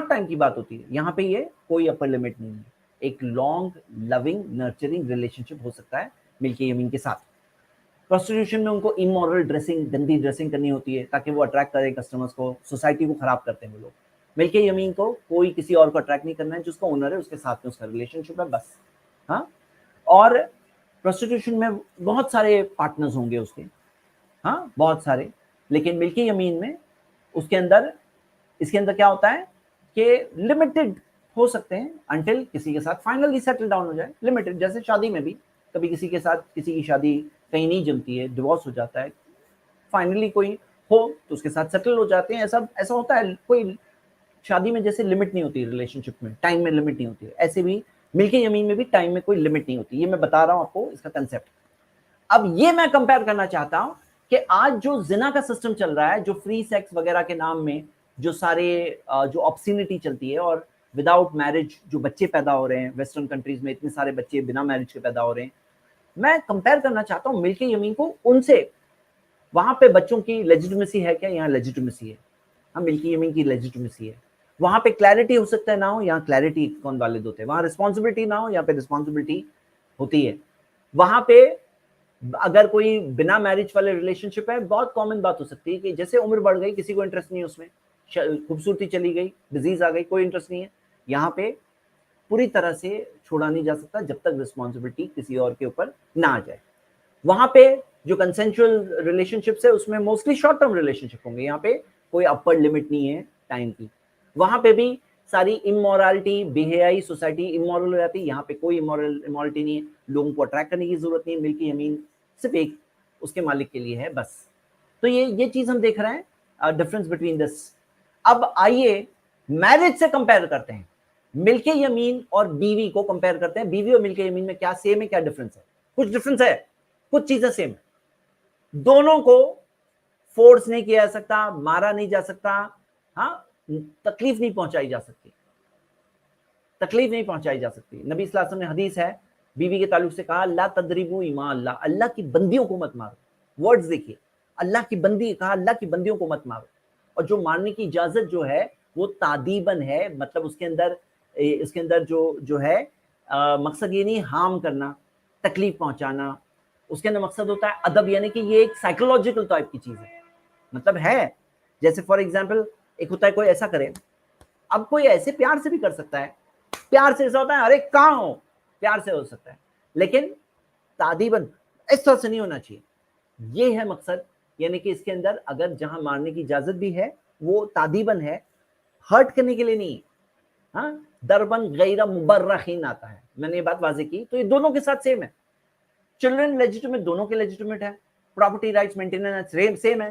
ٹائم کی بات ہوتی ہے. یہاں پہ یہ کوئی اپر لمٹ نہیں ہے. ایک لانگ لونگ نرچرنگ ریلیشن شپ ہو سکتا ہے ملک یمین کے ساتھ. پروسٹیٹیوشن میں ان کو امورل ڈریسنگ، گندی ڈریسنگ کرنی ہوتی ہے تاکہ وہ اٹریکٹ کرے کسٹمرز کو. سوسائٹی کو خراب کرتے ہیں وہ لوگ. ملک یمین کو کوئی کسی اور کو اٹریکٹ نہیں کرنا ہے، جس کو اونر ہے اس کے ساتھ میں اس کا ریلیشن شپ ہے بس. ہاں. اور پروسٹیٹیوشن میں بہت سارے پارٹنرز ہوں گے اس کے، ہاں بہت سارے. لیکن ملک یمین میں اس کے اندر کیا ہوتا ہے کہ لمیٹڈ ہو سکتے ہیں انٹل کسی کے ساتھ فائنلی سیٹل ڈاؤن ہو جائے. لمیٹڈ، جیسے شادی میں بھی کبھی کسی کے ساتھ کسی کی شادی کہیں نہیں جمتی ہے، ڈیورس ہو جاتا ہے، فائنلی کوئی ہو تو اس کے ساتھ سیٹل ہو جاتے ہیں. ایسا ہوتا ہے. کوئی شادی میں جیسے لمٹ نہیں ہوتی ریلیشن شپ میں، ٹائم میں لمٹ نہیں ہوتی ہے، ایسے بھی ملک یمین میں بھی ٹائم میں کوئی لمٹ نہیں ہوتی. یہ میں بتا رہا ہوں آپ کو اس کا کنسیپٹ. اب یہ میں کمپیئر کرنا چاہتا ہوں کہ آج جو زنا کا سسٹم چل رہا ہے، جو فری سیکس وغیرہ کے نام میں جو سارے جو آبسینٹی چلتی ہے، اور وداؤٹ میرج جو بچے پیدا ہو رہے ہیں ویسٹرن کنٹریز میں، اتنے سارے بچے بنا میرج کے پیدا ہو رہے ہیں. میں کمپیئر کرنا چاہتا ہوں ملک یمین کو ان سے. وہاں پہ بچوں کی لیجیٹمیسی ہے کیا؟ یہاں لیجیٹمیسی ہے. ہاں ملک یمین کی لیجیٹمیسی ہے. وہاں پہ کلیئرٹی ہو سکتا ہے نہ ہو، یہاں کلیئرٹی کون والد ہوتے ہیں. وہاں رسپانسبلٹی نہ ہو، یہاں پہ رسپانسبلٹی ہوتی ہے. وہاں پہ اگر کوئی بنا میرج والے ریلیشن شپ ہے، بہت کامن بات ہو سکتی ہے کہ جیسے عمر بڑھ گئی کسی کو انٹرسٹ نہیں ہے اس میں، خوبصورتی چلی گئی، ڈیزیز آ گئی، کوئی انٹرسٹ نہیں ہے. یہاں پہ پوری طرح سے چھوڑا نہیں جا سکتا جب تک رسپانسبلٹی کسی اور کے اوپر نہ آ جائے. وہاں پہ جو کنسینشل ریلیشن شپس ہے اس میں موسٹلی شارٹ ٹرم ریلیشن شپ ہوں گے. یہاں پہ کوئی اپر لمٹ نہیں ہے ٹائم کی. وہاں پہ بھی ساری امورالٹی، بے حیائی، سوسائٹی امورل ہو جاتی ہے. یہاں پہ کوئی امورلٹی نہیں ہے. لوگوں کو اٹریکٹ کرنے کی ضرورت نہیں ہے. ملک یمین صرف ایک اس کے مالک کے لیے ہے بس. تو یہ چیز ہم دیکھ رہے ہیں ڈفرنس بٹوین دس. اب آئیے میرج سے کمپیئر کرتے ہیں. ملک یمین اور بیوی کو کمپیئر کرتے ہیں. بیوی اور ملک یمین میں کیا سیم ہے، کیا ڈفرنس ہے؟ کچھ ڈفرنس ہے، کچھ چیزیں سیم ہے. دونوں کو فورس نہیں کیا جا سکتا، مارا نہیں جا سکتا، ہاں تکلیف نہیں پہنچائی جا سکتی. تکلیف نہیں پہنچائی جا سکتی. نبی صلی اللہ علیہ وسلم نے حدیث ہے بیوی کے تعلق سے کہا لا تضربوا ایماء اللہ، اللہ کی بندیوں کو مت مارو. ورڈز دیکھیے، اللہ کی بندی کہا، اللہ کی بندیوں کو مت مارو. اور جو مارنے کی اجازت جو ہے وہ تعدیباً ہے، مطلب اس کے اندر جو ہے مقصد یہ نہیں ہارم کرنا، تکلیف پہنچانا. اس کے اندر مقصد ہوتا ہے ادب، یعنی کہ یہ ایک سائیکولوجیکل ٹائپ کی چیز ہے. مطلب ہے جیسے فار ایگزامپل ایک ہوتا ہے کوئی ایسا کرے، اب کوئی ایسے پیار سے بھی کر سکتا ہے، پیار سے ایسا ہوتا ہے ارے کہاں ہو، پیار سے ہو سکتا ہے، لیکن تعدیباً اس طرح سے نہیں ہونا چاہیے. یہ ہے مقصد. یعنی کہ اس کے اندر اگر جہاں مارنے کی اجازت بھی ہے وہ تعدیباً ہے، ہرٹ کرنے کے لیے نہیں. ہاں دربن غیر مبرحین آتا ہے، میں نے یہ بات واضح کی. تو یہ دونوں کے ساتھ سیم ہے. چلڈرن لیجیٹمیٹ، دونوں کے لیجیٹمیٹ ہے. پراپرٹی رائٹس، مینٹیننس سیم ہے.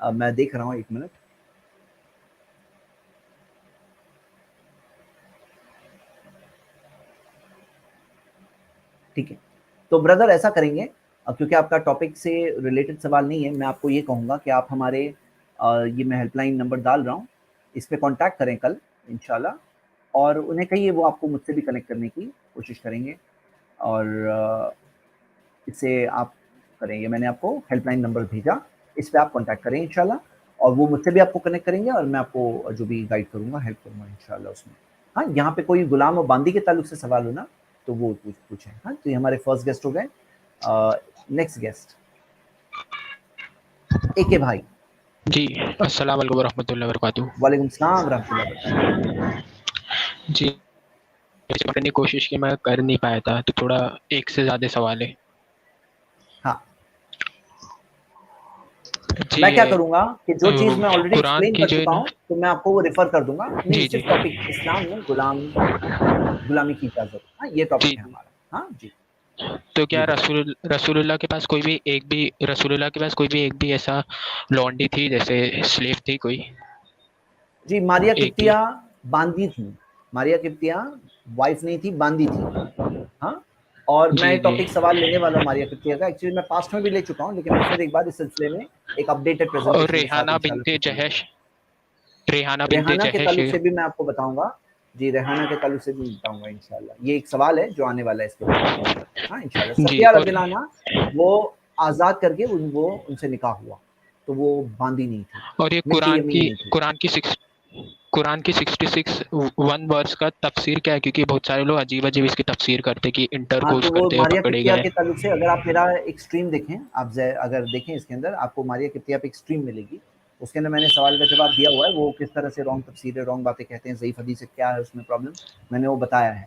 میں دیکھ رہا ہوں, ایک منٹ. ٹھیک ہے, تو بردر ایسا کریں گے, کیونکہ آپ کا ٹاپک سے ریلیٹڈ سوال نہیں ہے, میں آپ کو یہ کہوں گا کہ آپ ہمارے یہ میں ہیلپ لائن نمبر ڈال رہا ہوں, اس پہ کانٹیکٹ کریں کل انشاءاللہ, اور انہیں کہیے وہ آپ کو مجھ سے بھی کنیکٹ کرنے کی کوشش کریں گے, اور اس سے آپ کریں گے. میں نے آپ کو ہیلپ لائن نمبر بھیجا, اس پہ آپ کانٹیکٹ کریں انشاءاللہ, اور وہ مجھ سے بھی آپ کو کنیکٹ کریں گے, اور میں آپ کو جو بھی گائیڈ کروں گا, ہیلپ کروں گا انشاءاللہ اس میں. ہاں, یہاں پہ کوئی غلام و باندی کے تعلق سے سوال ہونا تو وہ پوچھیں. ہاں, تو یہ ہمارے فرسٹ گیسٹ ہو گئے. نیکسٹ گیسٹ اے کے بھائی. جی السلام علیکم ورحمۃ اللہ وبرکاتہ. وعلیکم السلام ورحمۃ اللہ وبرکاتہ. جی میں نے کوشش کی, میں کر نہیں پایا تھا, تو تھوڑا ایک سے زیادہ سوال ہے. ہاں, جی میں کیا کروں گا کہ جو چیز میں آلریڈی قرآن ایکسپلین کی کر جو ہے چکا نا, ہوں تو میں آپ کو وہ ریفر کر دوں گا. نہیں, جی جی صرف ٹاپک اسلام میں غلامی کی اجازت. ہاں, یہ جی ٹاپک ہے ہمارا. ہاں جی, تو جی کیا بتائیں. رسول اللہ کے پاس کوئی بھی ایک بھی ایسا لونڈی تھی جیسے سلیف تھی کوئی؟ جی, ماریا ایک بھی. قبطیہ باندی تھی. ماریا قبطیہ وائف نہیں تھی, باندی تھی. ہاں, اور میں جی جی ٹاپک سوال لینے والا ہوں ماریا قبطیہ کا. ایکچولی میں پاسٹ میں بھی لے چکا ہوں, لیکن میں پھر ایک بار اس سلسلے میں ایک اپڈیٹڈ اور پریزنٹیشن کے ساتھ ریحانہ انشاءاللہ بنت پھر سے لوں گا. جہش ریحانہ بنت ریحانہ کے جہش تعلق سے بھی میں آپ کو بتاؤں گا. جی, ریحانہ کے تعلق سے بھی بتاؤں گا انشاءاللہ. یہ ایک سوال ہے جو آنے والا ہے اس کے بعد. ہاں انشاءاللہ. جی. صفیہ اور رضی اللہ عنہا وہ آزاد کر کے ان سے نکاح ہوا, تو وہ باندی نہیں تھی, یہ ملک یمین نہیں تھی. قرآن کی 61 ورس کا تفسیر کیا ہے؟ کیونکہ بہت سارے لوگ عجیب اس کی تفسیر کرتے کہ انٹر ہاں, کورس تو وہ کرتے ہوئے ماریا پکڑے قبطیہ گئے. کے تعلق سے اگر آپ میرا ایک سٹریم دیکھیں, آپ اگر دیکھیں اس کے اندر آپ کو ماریا قبطیہ پہ ایک سٹریم ملے گی, اس کے اندر میں نے سوال کا جواب دیا ہوا ہے. وہ کس طرح سے رانگ تفسیر ہے, رانگ باتیں کہتے ہیں, ضعیف حدیث سے کیا ہے اس میں پرابلم, میں نے وہ بتایا ہے,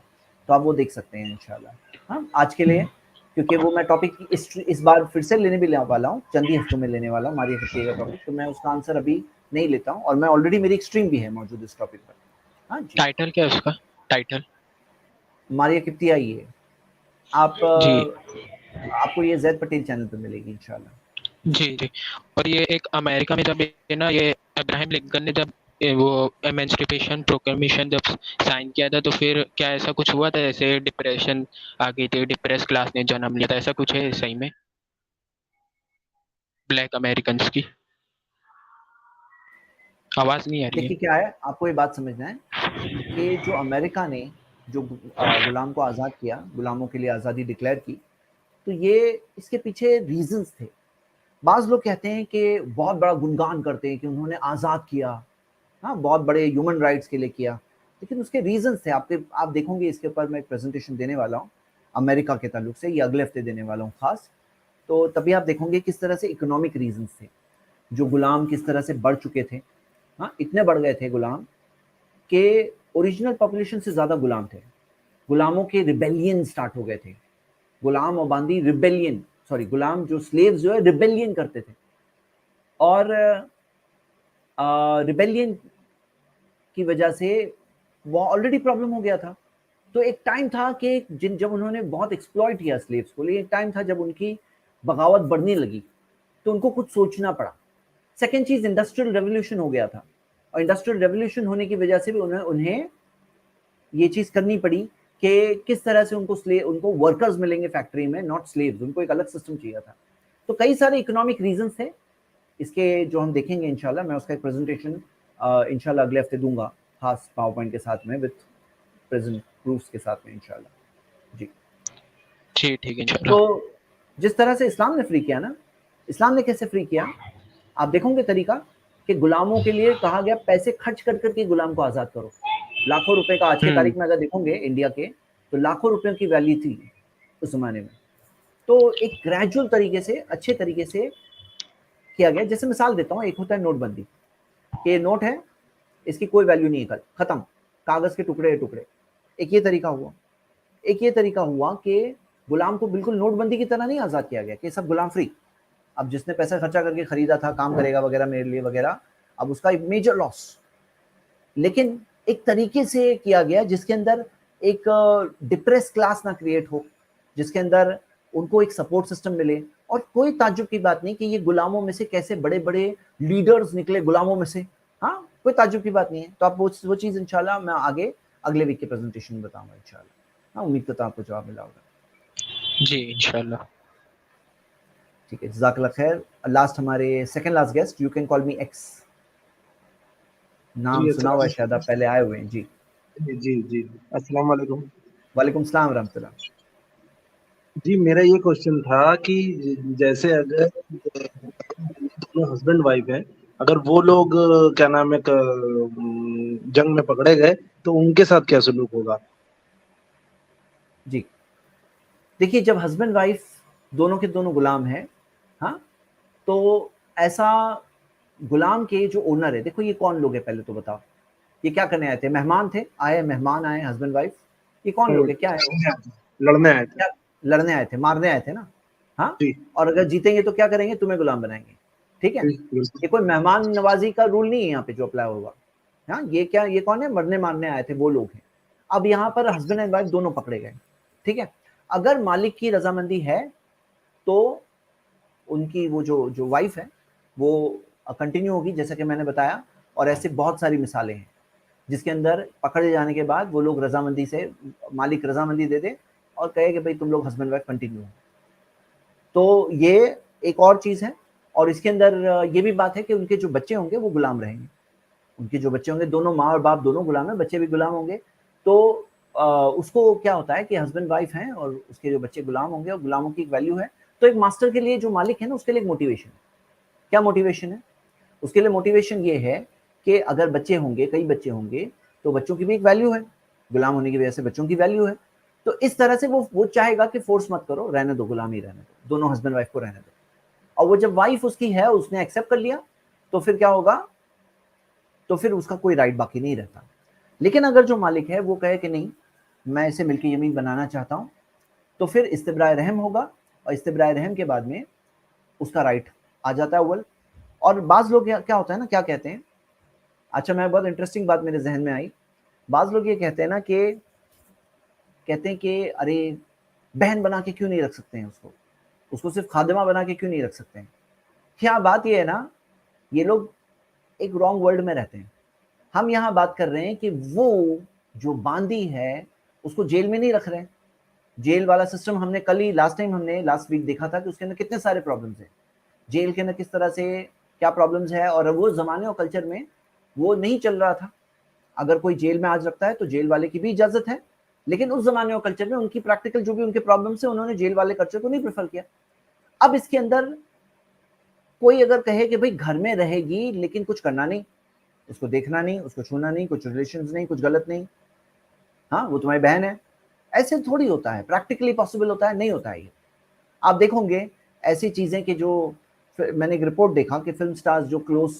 تو آپ وہ دیکھ سکتے ہیں انشاءاللہ. ہاں, آج کے لیے کیونکہ وہ میں ٹاپک اس بار پھر سے لینے بھی والا ہوں, چند ہی ہفتوں میں لینے والا ہوں ماریا قبطیہ کا ٹاپک, تو میں اس کا آنسر ابھی نہیں لیتا ہوں, اور میں آلریڈی میری ایک سٹریم بھی ہے موجود اس ٹاپک پر. ہاں جی, ٹائٹل کیا ہے اس کا؟ ٹائٹل ماریا قبطیہ ہی ہے. آپ جی کو یہ زید پٹیل چینل پہ ملے گی انشاءاللہ. جی جی. اور یہ ایک امریکہ میں جب نا یہ ابراہیم لنکن نے جب وہ ایمنسٹریشن پروکلمیشن جب سائن کیا تھا, تو پھر کیا ایسا کچھ ہوا تھا جیسے ڈپریشن آ گئی تھی, ڈپریس کلاس نے جنم لیا تھا, ایسا کچھ ہے صحیح میں بلیک امریکنس کی؟ آواز نہیں آ رہی ہے. دیکھیے کیا ہے, آپ کو یہ بات سمجھنا ہے کہ جو امریکہ نے جو غلام کو آزاد کیا, غلاموں کے لیے آزادی ڈکلیئر کی, تو یہ اس کے پیچھے ریزنز تھے. بعض لوگ کہتے ہیں کہ بہت بڑا گنگان کرتے ہیں کہ انہوں نے آزاد کیا, ہاں, بہت بڑے ہیومن رائٹس کے لیے کیا, لیکن اس کے ریزنز تھے. آپ دیکھوں گے اس کے اوپر میں ایک پریزنٹیشن دینے والا ہوں امریکہ کے تعلق سے, یہ اگلے ہفتے دینے والا ہوں خاص, تو تبھی آپ دیکھوں گے کس طرح سے اکنامک ریزنز تھے, جو غلام کس طرح سے بڑھ چکے تھے. ہاں, اتنے بڑھ گئے تھے غلام کہ اوریجنل پاپولیشن سے زیادہ غلام تھے. غلاموں کے ریبیلین سٹارٹ ہو گئے تھے. غلام اور باندی غلام جو سلیوز جو ہے ریبیلین کرتے تھے, اور ریبیلین کی وجہ سے وہ آلریڈی پرابلم ہو گیا تھا. تو ایک ٹائم تھا کہ جب انہوں نے بہت ایکسپلوئٹ کیا سلیوز کو, ایک ٹائم تھا جب ان کی بغاوت بڑھنے لگی, تو ان کو کچھ سوچنا پڑا. سیکنڈ چیز, انڈسٹریل ریولیوشن ہو گیا تھا, اور انڈسٹریل ریولیوشن ہونے کی وجہ سے بھی انہیں یہ چیز کرنی پڑی کہ کس طرح سے ان کو ورکرز ملیں گے فیکٹری میں, ناٹ سلیوز, ان کو ایک الگ سسٹم چاہیے تھا. تو کئی سارے اکنامک ریزنز تھے اس کے, جو ہم دیکھیں گے انشاءاللہ. میں اس کا ایک پریزنٹیشن انشاءاللہ اگلے ہفتے دوں گا, خاص پاور پوائنٹ کے ساتھ میں, وتھ پریزنٹ پروفس کے ساتھ میں انشاءاللہ. جی جی ٹھیک ہے انشاءاللہ. تو جس طرح سے اسلام نے فری کیا نا, اسلام نے کیسے فری کیا, آپ دیکھو گے طریقہ کہ غلاموں کے لیے کہا گیا پیسے خرچ کر کر کے غلام کو آزاد کرو. لاکھوں روپے کا, آج کے تاریخ میں اگر دیکھو گے انڈیا کے, تو لاکھوں روپے کی ویلیو تھی اس زمانے میں. تو ایک گریجول طریقے سے, اچھے طریقے سے کیا گیا. جیسے مثال دیتا ہوں, ایک ہوتا ہے نوٹ بندی, کہ نوٹ ہے, اس کی کوئی ویلیو نہیں ہے, ختم, کاغذ کے ٹکڑے ٹکڑے. ایک یہ طریقہ ہوا. ایک یہ طریقہ ہوا کہ غلام کو بالکل نوٹ بندی کی طرح نہیں آزاد کیا گیا کہ سب غلام فری. اب جس نے پیسہ خرچہ کر کے خریدا تھا, کام کرے گا وغیرہ میرے لیے وغیرہ, اب اس کا ایک میجر لاس. لیکن ایک طریقے سے کیا گیا جس کے اندر ایک ڈپریس کلاس نہ کریٹ ہو, جس کے اندر ان کو ایک سپورٹ سسٹم ملے. اور کوئی تعجب کی بات نہیں کہ یہ غلاموں میں سے کیسے بڑے بڑے لیڈرز نکلے غلاموں میں سے. ہاں کوئی تعجب کی بات نہیں ہے. تو آپ وہ چیز انشاءاللہ میں آگے اگلے ویک کے پریزنٹیشن میں بتاؤں گا انشاءاللہ. ہاں امید کرتا ہوں آپ کو جواب ملا ہوگا. جی انشاءاللہ. ٹھیک ہے جزاک اللہ خیر. لاسٹ ہمارے second last guest, you can call me x. نام سنا ہوا ہے شاید, آپ پہلے آئے ہوئے ہیں. جی جی السلام علیکم. وعلیکم السلام ورحمۃ اللہ. جی میرا یہ کوشچن تھا کہ جیسے اگر دونوں ہسبینڈ وائف ہیں, اگر وہ لوگ کیا نام ہے جنگ میں پکڑے گئے تو ان کے ساتھ کیا سلوک ہوگا؟ جی دیکھیے, جب ہسبینڈ وائف دونوں کے دونوں غلام ہیں, ہاں, تو ایسا غلام کے جو اونر ہے, دیکھو یہ کون لوگ ہیں پہلے تو بتاؤ, یہ کیا کرنے آئے تھے؟ مہمان تھے, مہمان آئے ہسبینڈ وائف, یہ کون لوگ ہیں, کیا ہے؟ لڑنے آئے تھے. لڑنے آئے تھے, مارنے آئے تھے نا. ہاں, جی اور اگر جیتیں گے تو کیا کریں گے؟ تمہیں غلام بنائیں گے. ٹھیک ہے, یہ کوئی مہمان نوازی کا رول نہیں ہے یہاں پہ جو اپلائی ہوگا. ہاں, یہ کون ہے؟ مرنے مارنے آئے تھے وہ لوگ ہیں. اب یہاں پر ہسبینڈ اینڈ وائف دونوں پکڑے گئے. ٹھیک ہے, اگر مالک کی رضامندی ہے تو ان کی وہ جو وائف ہے وہ کنٹینیو ہوگی, جیسا کہ میں نے بتایا. اور ایسے بہت ساری مثالیں ہیں جس کے اندر پکڑے جانے کے بعد وہ لوگ رضامندی سے, مالک رضامندی دے دے اور کہے کہ بھائی تم لوگ ہسبینڈ وائف کنٹینیو ہو. تو یہ ایک اور چیز ہے. اور اس کے اندر یہ بھی بات ہے کہ ان کے جو بچے ہوں گے وہ غلام رہیں گے. ان کے جو بچے ہوں گے, دونوں ماں اور باپ دونوں غلام ہیں, بچے بھی غلام ہوں گے. تو اس کو کیا ہوتا ہے کہ ہسبینڈ وائف ہیں اور اس کے جو بچے غلام ہوں گے, اور غلاموں کی ایک ویلیو ہے. تو ایک ماسٹر کے لیے جو مالک ہے نا, اس کے لیے ایک موٹیویشن ہے. کیا موٹیویشن ہے اس کے لیے؟ موٹیویشن یہ ہے کہ اگر بچے ہوں گے, کئی بچے ہوں گے, تو بچوں کی بھی ایک ویلیو ہے, غلام ہونے کی وجہ سے بچوں کی ویلیو ہے. تو اس طرح سے وہ چاہے گا کہ فورس مت کرو, رہنے دو, غلامی رہنے دو, دونوں ہسبینڈ وائف کو رہنے دو. اور وہ جب وائف اس کی ہے, اس نے ایکسیپٹ کر لیا, تو پھر کیا ہوگا؟ تو پھر اس کا کوئی رائٹ باقی نہیں رہتا. لیکن اگر جو مالک ہے وہ کہے کہ نہیں, میں اسے ملک یمین بنانا چاہتا ہوں, تو پھر استبراء رحم ہوگا, اور استبراء رحم کے بعد میں اس کا رائٹ آ جاتا ہے اول. اور بعض لوگ کیا ہوتا ہے نا, کیا کہتے ہیں, اچھا میں بہت انٹرسٹنگ بات میرے ذہن میں آئی. بعض لوگ یہ کہتے ہیں نا کہ کہتے ہیں کہ ارے بہن بنا کے کیوں نہیں رکھ سکتے ہیں اس کو صرف خادمہ بنا کے کیوں نہیں رکھ سکتے ہیں. کیا بات یہ ہے نا, یہ لوگ ایک رانگ ورلڈ میں رہتے ہیں. ہم یہاں بات کر رہے ہیں کہ وہ جو باندی ہے اس کو جیل میں نہیں رکھ رہے ہیں. جیل والا سسٹم ہم نے لاسٹ ویک دیکھا تھا کہ اس کے اندر کتنے سارے پرابلمز ہیں. جیل کے اندر کس طرح سے کیا پرابلمز ہے, اور وہ زمانے اور کلچر میں وہ نہیں چل رہا تھا. اگر کوئی جیل میں آج رکھتا ہے تو جیل والے کی بھی اجازت ہے, لیکن اس زمانے اور کلچر میں ان کی پریکٹیکل جو بھی ان کے پرابلمز ہیں, انہوں نے جیل والے کلچر کو نہیں پریفر کیا. اب اس کے اندر کوئی اگر کہے کہ بھئی گھر میں رہے گی لیکن کچھ کرنا نہیں, اس کو دیکھنا نہیں, اس کو چھونا نہیں, کچھ ریلیشنز نہیں, کچھ غلط نہیں, ہاں وہ تمہاری بہن ہے, ایسے تھوڑی ہوتا ہے. پریکٹیکلی پاسبل ہوتا ہے؟ نہیں ہوتا ہے. یہ آپ دیکھو گے ایسی چیزیں کہ جو میں نے ایک رپورٹ دیکھا کہ فلم سٹارز جو کلوز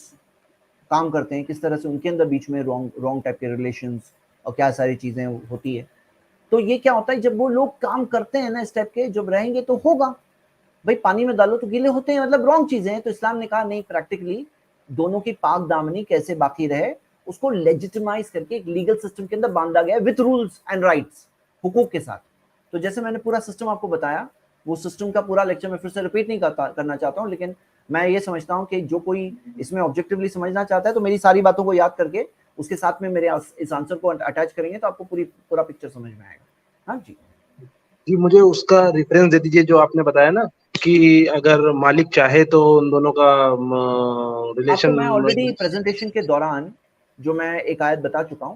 کام کرتے ہیں, کس طرح سے ان کے اندر بیچ میں رانگ ٹائپ کے ریلیشنز اور کیا ساری چیزیں ہوتی ہے. تو یہ کیا ہوتا ہے, جب وہ لوگ کام کرتے ہیں نا اس ٹائپ کے, جب رہیں گے تو ہوگا. بھائی پانی میں ڈالو تو گیلے ہوتے ہیں, مطلب رانگ چیزیں ہیں. تو اسلام نے کہا نہیں, پریکٹیکلی دونوں کی پاک دامنی کیسے باقی رہے, اس کو لیجیٹمائز کر کے ایک لیگل سسٹم کے اندر باندھا گیا ہے, وتھ رولز اینڈ رائٹس, حقوق کے ساتھ. تو جیسے میں نے پورا سسٹم آپ کو بتایا, وہ سسٹم کا پورا لیکچر میں پھر سے ریپیٹ نہیں کرنا چاہتا ہوں, لیکن میں یہ سمجھتا ہوں کہ جو کوئی اس میں آبجیکٹیولی سمجھنا چاہتا ہے تو میری ساری باتوں کو یاد کر کے اس کے ساتھ میں میرے اس آنسر کو اٹیچ کریں گے تو آپ کو پورا پکچر سمجھ میں آئے گا. ہاں جی مجھے اس کا ریفرنس دے دیجیے جو آپ نے بتایا نا کہ اگر مالک چاہے تو ان دونوں کا ریلیشن. آپ کو میں آلریڈی پریزنٹیشن کے دوران جو میں ایک آیت بتا چکا ہوں,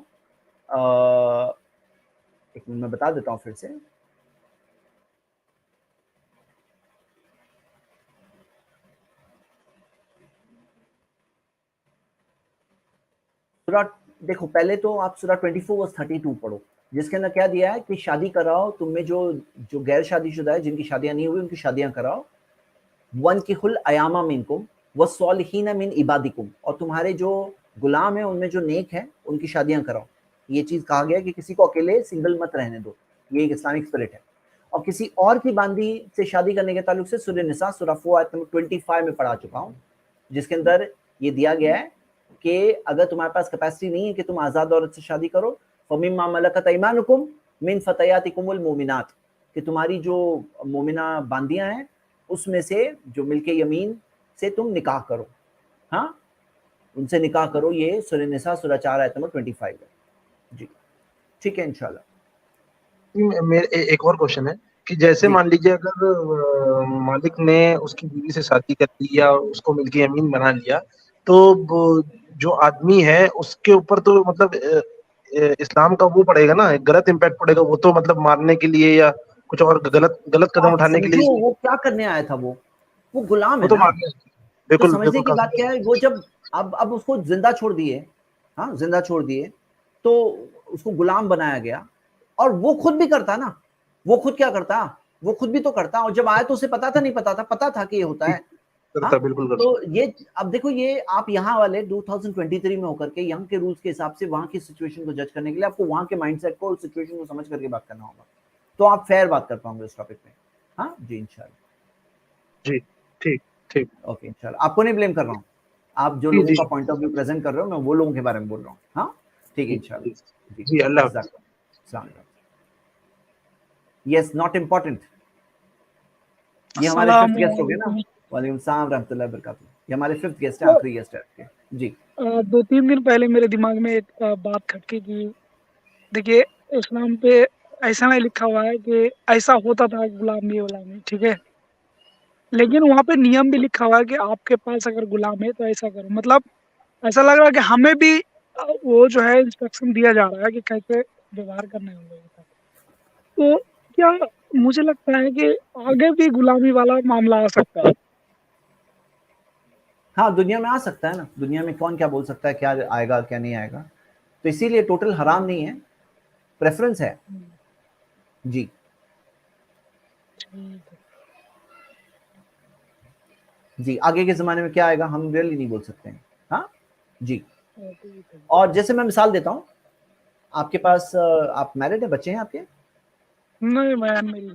ایک منٹ میں بتا دیتا ہوں پھر سے. دیکھو پہلے تو آپ سورہ 24:32 پڑھو, جس کے اندر کیا دیا ہے کہ شادی کراؤ, تم میں جو غیر شادی شدہ ہے, جن کی شادیاں نہیں ہوئی, ان کی شادیاں کراؤ. وَانْكِحُوا الْأَيَامَ مِنْكُمْ وَالصَّالِحِينَ مِنْ عِبَادِكُمْ, اور تمہارے جو غلام ہیں ان میں جو نیک ہیں ان کی شادیاں کراؤ. یہ چیز کہا گیا کہ کسی کو اکیلے سنگل مت رہنے دو, یہ ایک اسلامک اسپرٹ ہے. اور کسی اور کی باندی سے شادی کرنے کے تعلق سے سورہ نساء سورہ 4 آیت نمبر 25 میں پڑھا چکا ہوں, جس کے اندر یہ دیا گیا ہے کہ اگر تمہارے پاس کیپیسٹی نہیں ہے کہ تم آزاد عورت سے شادی کرو, فَمِمَّا مَلَكَتْ أَيْمَانُكُمْ مِنْ فَتَيَاتِكُمُ الْمُؤْمِنَاتِ, کہ تمہاری جو مومنہ باندیاں ہیں اس میں سے جو ملک یمین سے تم نکاح کرو, ہاں ان سے نکاح کرو. یہ سورہ نساء سورہ 4 آیت نمبر 25 ہے. جی ٹھیک ہے انشاءاللہ. ایک اور کوشچن ہے کہ جیسے جی مان لیجیے اگر مالک نے اس کی بیوی سے شادی کر لی یا اس کو ملک یمین بنا لیا, تو جو آدمی ہے اس کے اوپر تو مطلب اسلام کا وہ پڑے گا نا, غلط امپیکٹ پڑے گا, وہ تو مطلب مارنے کے لیے یا کچھ اور غلط قدم آپ اٹھانے کے سمجھو لیے, وہ کیا کرنے آیا تھا, وہ غلام ہے وہ تو نا. مارنے. تو بالکل سمجھنے کی بات بالکل. کیا ہے, وہ جب اب اس کو زندہ چھوڑ دیے, ہاں زندہ چھوڑ دیے, تو اس کو غلام بنایا گیا. اور وہ خود بھی کرتا نا, وہ خود کیا کرتا, وہ خود بھی تو کرتا. اور جب آیا تو اسے پتا تھا نہیں پتا تھا, پتا تھا کہ یہ ہوتا ہے. ہاں کرتا, بالکل کرتا. تو یہ اب دیکھو, یہ آپ یہاں والے 2023 میں ہو کر کے یہاں کے رولز کے حساب سے وہاں کی سچویشن کو جج کرنے کے لیے آپ کو وہاں کے مائنڈ سیٹ کو اور سچویشن کو سمجھ کر کے بات کرنا ہوگا, تو آپ فیئر بات کر پاؤں گے اس ٹاپک پہ. ہاں جی انشاءاللہ. جی ٹھیک ٹھیک. اوکے انشاءاللہ. آپ کو نہیں بلیم کر رہا ہوں, آپ جو جی لوگوں جی کا پوائنٹ آف ویو پریزنٹ کر رہے ہو میں وہ لوگوں کے بارے میں بول رہا ہوں. ہاں ٹھیک ہے جی انشاءاللہ. جی. جی جی اللہ جزاک حافظ. اللہ. السلام علیکم. Yes not important. یہ ہمارے السلام ففتھ گیسٹ ہو گئے نا. علیکم. وعلیکم السلام رحمۃ اللہ وبرکاتہ. یہ ہمارے ففتھ گیسٹ ہیں, آخری گیسٹ ہے آپ کے. جی 2-3 دن پہلے میرے دماغ میں ایک بات کھٹکی کہ دیکھیے اسلام پہ ایسا نہیں لکھا ہوا ہے کہ ایسا ہوتا تھا غلامی غلامی, ٹھیک ہے, لیکن وہاں پہ نیم بھی لکھا ہوا ہے کہ آپ کے پاس اگر غلام ہے تو ایسا کرو. مطلب ایسا لگ رہا ہے کہ ہمیں بھی وہ جو ہے انسٹرکشن دیا جا رہا ہے کہ کیسے ویوہار کرنا ہے ان لوگوں کا. تو کیا مجھے لگتا ہے کہ آگے بھی غلامی والا معاملہ آ سکتا ہے. ہاں دنیا میں آ سکتا ہے نا, دنیا میں کون کیا بول سکتا ہے کیا آئے گا کیا نہیں آئے گا. تو اسی لیے ٹوٹل حرام نہیں ہے, پریفرنس ہے. جی ٹھیک ہے. جی آگے کے زمانے میں کیا آئے گا ہم ریئلی نہیں بول سکتے ہیں. ہاں جی. ٹھیک ہے. اور جیسے میں مثال دیتا ہوں, آپ کے پاس آپ میرڈ ہیں, بچے ہیں آپ کے؟ نہیں میں نہیں.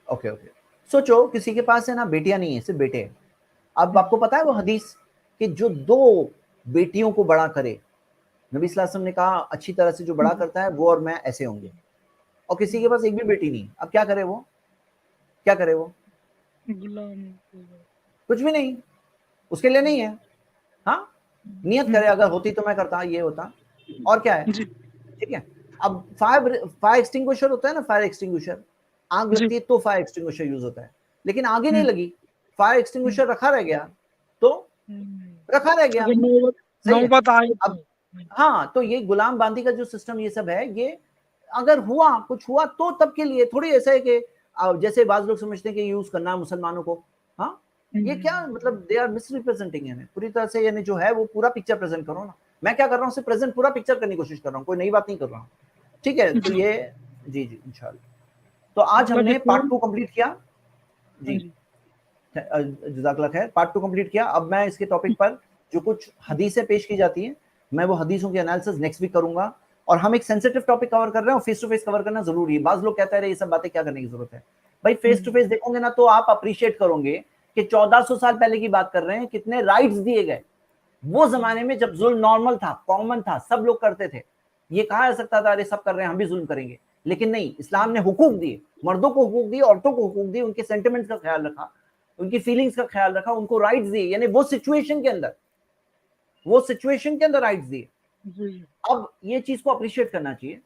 Okay okay. سوچو کسی کے پاس ہے نا بیٹیاں نہیں ہیں, صرف بیٹے ہیں. اب آپ کو پتا ہے وہ حدیث کہ جو 2 بیٹیوں کو بڑا کرے, نبی صلی اللہ علیہ وسلم نے کہا اچھی طرح سے جو بڑا کرتا ہے وہ اور میں ایسے ہوں گے. اور کسی کے پاس ایک بھی بیٹی نہیں, اب کیا کرے وہ, کیا کرے وہ, غلام. کچھ بھی نہیں, اس کے لیے نہیں ہے. ہاں نیت کرے, اگر ہوتی تو میں کرتا, یہ ہوتا. اور کیا ہے, جی ٹھیک ہے. اب فائر ایکسٹنگوشر ہوتا ہے نا, فائر ایکسٹنگوشر, آگ جی. لگتی ہے تو فائر ایکسٹنگوشر یوز ہوتا ہے. لیکن آگے نہیں لگی, فائر ایکسٹنگوشر رکھا رہ گیا, تو رکھا رہ گیا. اگر صحیح ہے. نوبت آئے اب ہاں تو یہ غلام باندی کا جو سسٹم یہ سب ہے, یہ اگر ہوا کچھ ہوا تو تب کے لیے. تھوڑی ایسا ہے کہ جیسے بعض لوگ سمجھتے ہیں کہ یوز کرنا ہے مسلمانوں کو. ہاں یہ کیا مطلب, دے آر مس ریپرزینٹنگ ہے پوری طرح سے, یعنی جو ہے وہ پورا پکچر پریزنٹ کرو نا. میں کیا کر رہا ہوں, صرف پریزنٹ پورا پکچر کرنے کی کوشش کر رہا ہوں, کوئی نئی بات نہیں کر رہا ہوں. ٹھیک ہے, تو یہ جی جی انشاءاللہ. تو آج ہم مطلب نے پارٹ اسلام. 2 کمپلیٹ کیا. جی جزاک اللہ خیر. پارٹ 2 کمپلیٹ کیا. اب میں اس کے ٹاپک پر جو کچھ حدیثیں پیش کی جاتی ہیں, میں وہ حدیثوں کی انالیسس نیکسٹ ویک کروں گا. اور ہم ایک سینسیٹیو ٹاپک کور کر رہے ہیں, اور فیس ٹو فیس کور کرنا ضروری ہے. بعض لوگ کہتے ہیں یہ سب باتیں کیا کرنے کی ضرورت ہے. بھائی فیس ٹو فیس دیکھو گے نا تو آپ اپریشیٹ کرو گے کہ 1400 سال پہلے کی بات کر رہے ہیں, کتنے رائٹس دیے گئے. وہ زمانے میں جب ظلم نارمل تھا, کامن تھا, سب لوگ کرتے تھے. یہ کہا جا سکتا تھا ارے سب کر رہے ہیں ہم بھی ظلم کریں گے, لیکن نہیں, اسلام نے حقوق دیے, مردوں کو حقوق دیے, عورتوں کو حقوق دیے, ان کے سینٹیمنٹس کا خیال رکھا, ان کی فیلنگز کا خیال رکھا, ان کو رائٹس دیے, یعنی وہ سچویشن کے اندر رائٹس دیے. اب یہ چیز کو اپریشیٹ کرنا چاہیے,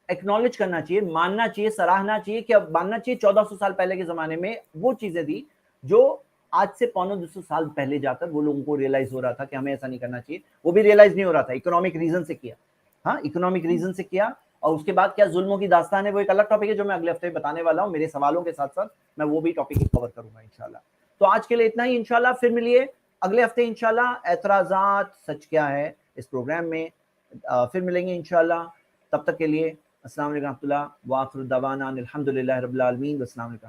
ایکنالج کرنا چاہیے, ماننا چاہیے, سراہنا چاہیے, کہ اب ماننا چاہیے 1400 سال پہلے کے زمانے میں وہ چیزیں دی جو آج سے 250 سال پہلے جا کر وہ لوگوں کو ریئلائز ہو رہا تھا کہ ہمیں ایسا نہیں کرنا چاہیے. وہ بھی ریئلائز نہیں ہو رہا تھا, اکنامک ریزن سے کیا. ہاں اکنامک ریزن سے کیا. اور اس کے بعد کیا ظلموں کی داستان ہے, وہ ایک الگ ٹاپک ہے جو میں اگلے ہفتے بتانے والا ہوں. میرے سوالوں کے ساتھ ساتھ میں وہ بھی ٹاپک کور کروں گا انشاءاللہ. تو آج کے لیے اتنا ہی انشاءاللہ. پھر ملیے اگلے ہفتے انشاءاللہ. اعتراضات سچ کیا ہے اس پروگرام میں پھر ملیں گے انشاءاللہ. تب تک کے لیے السلام علیکم ورحمۃ اللہ. وآخر دعوانا الحمدللہ رب العالمین. والسلام علیکم.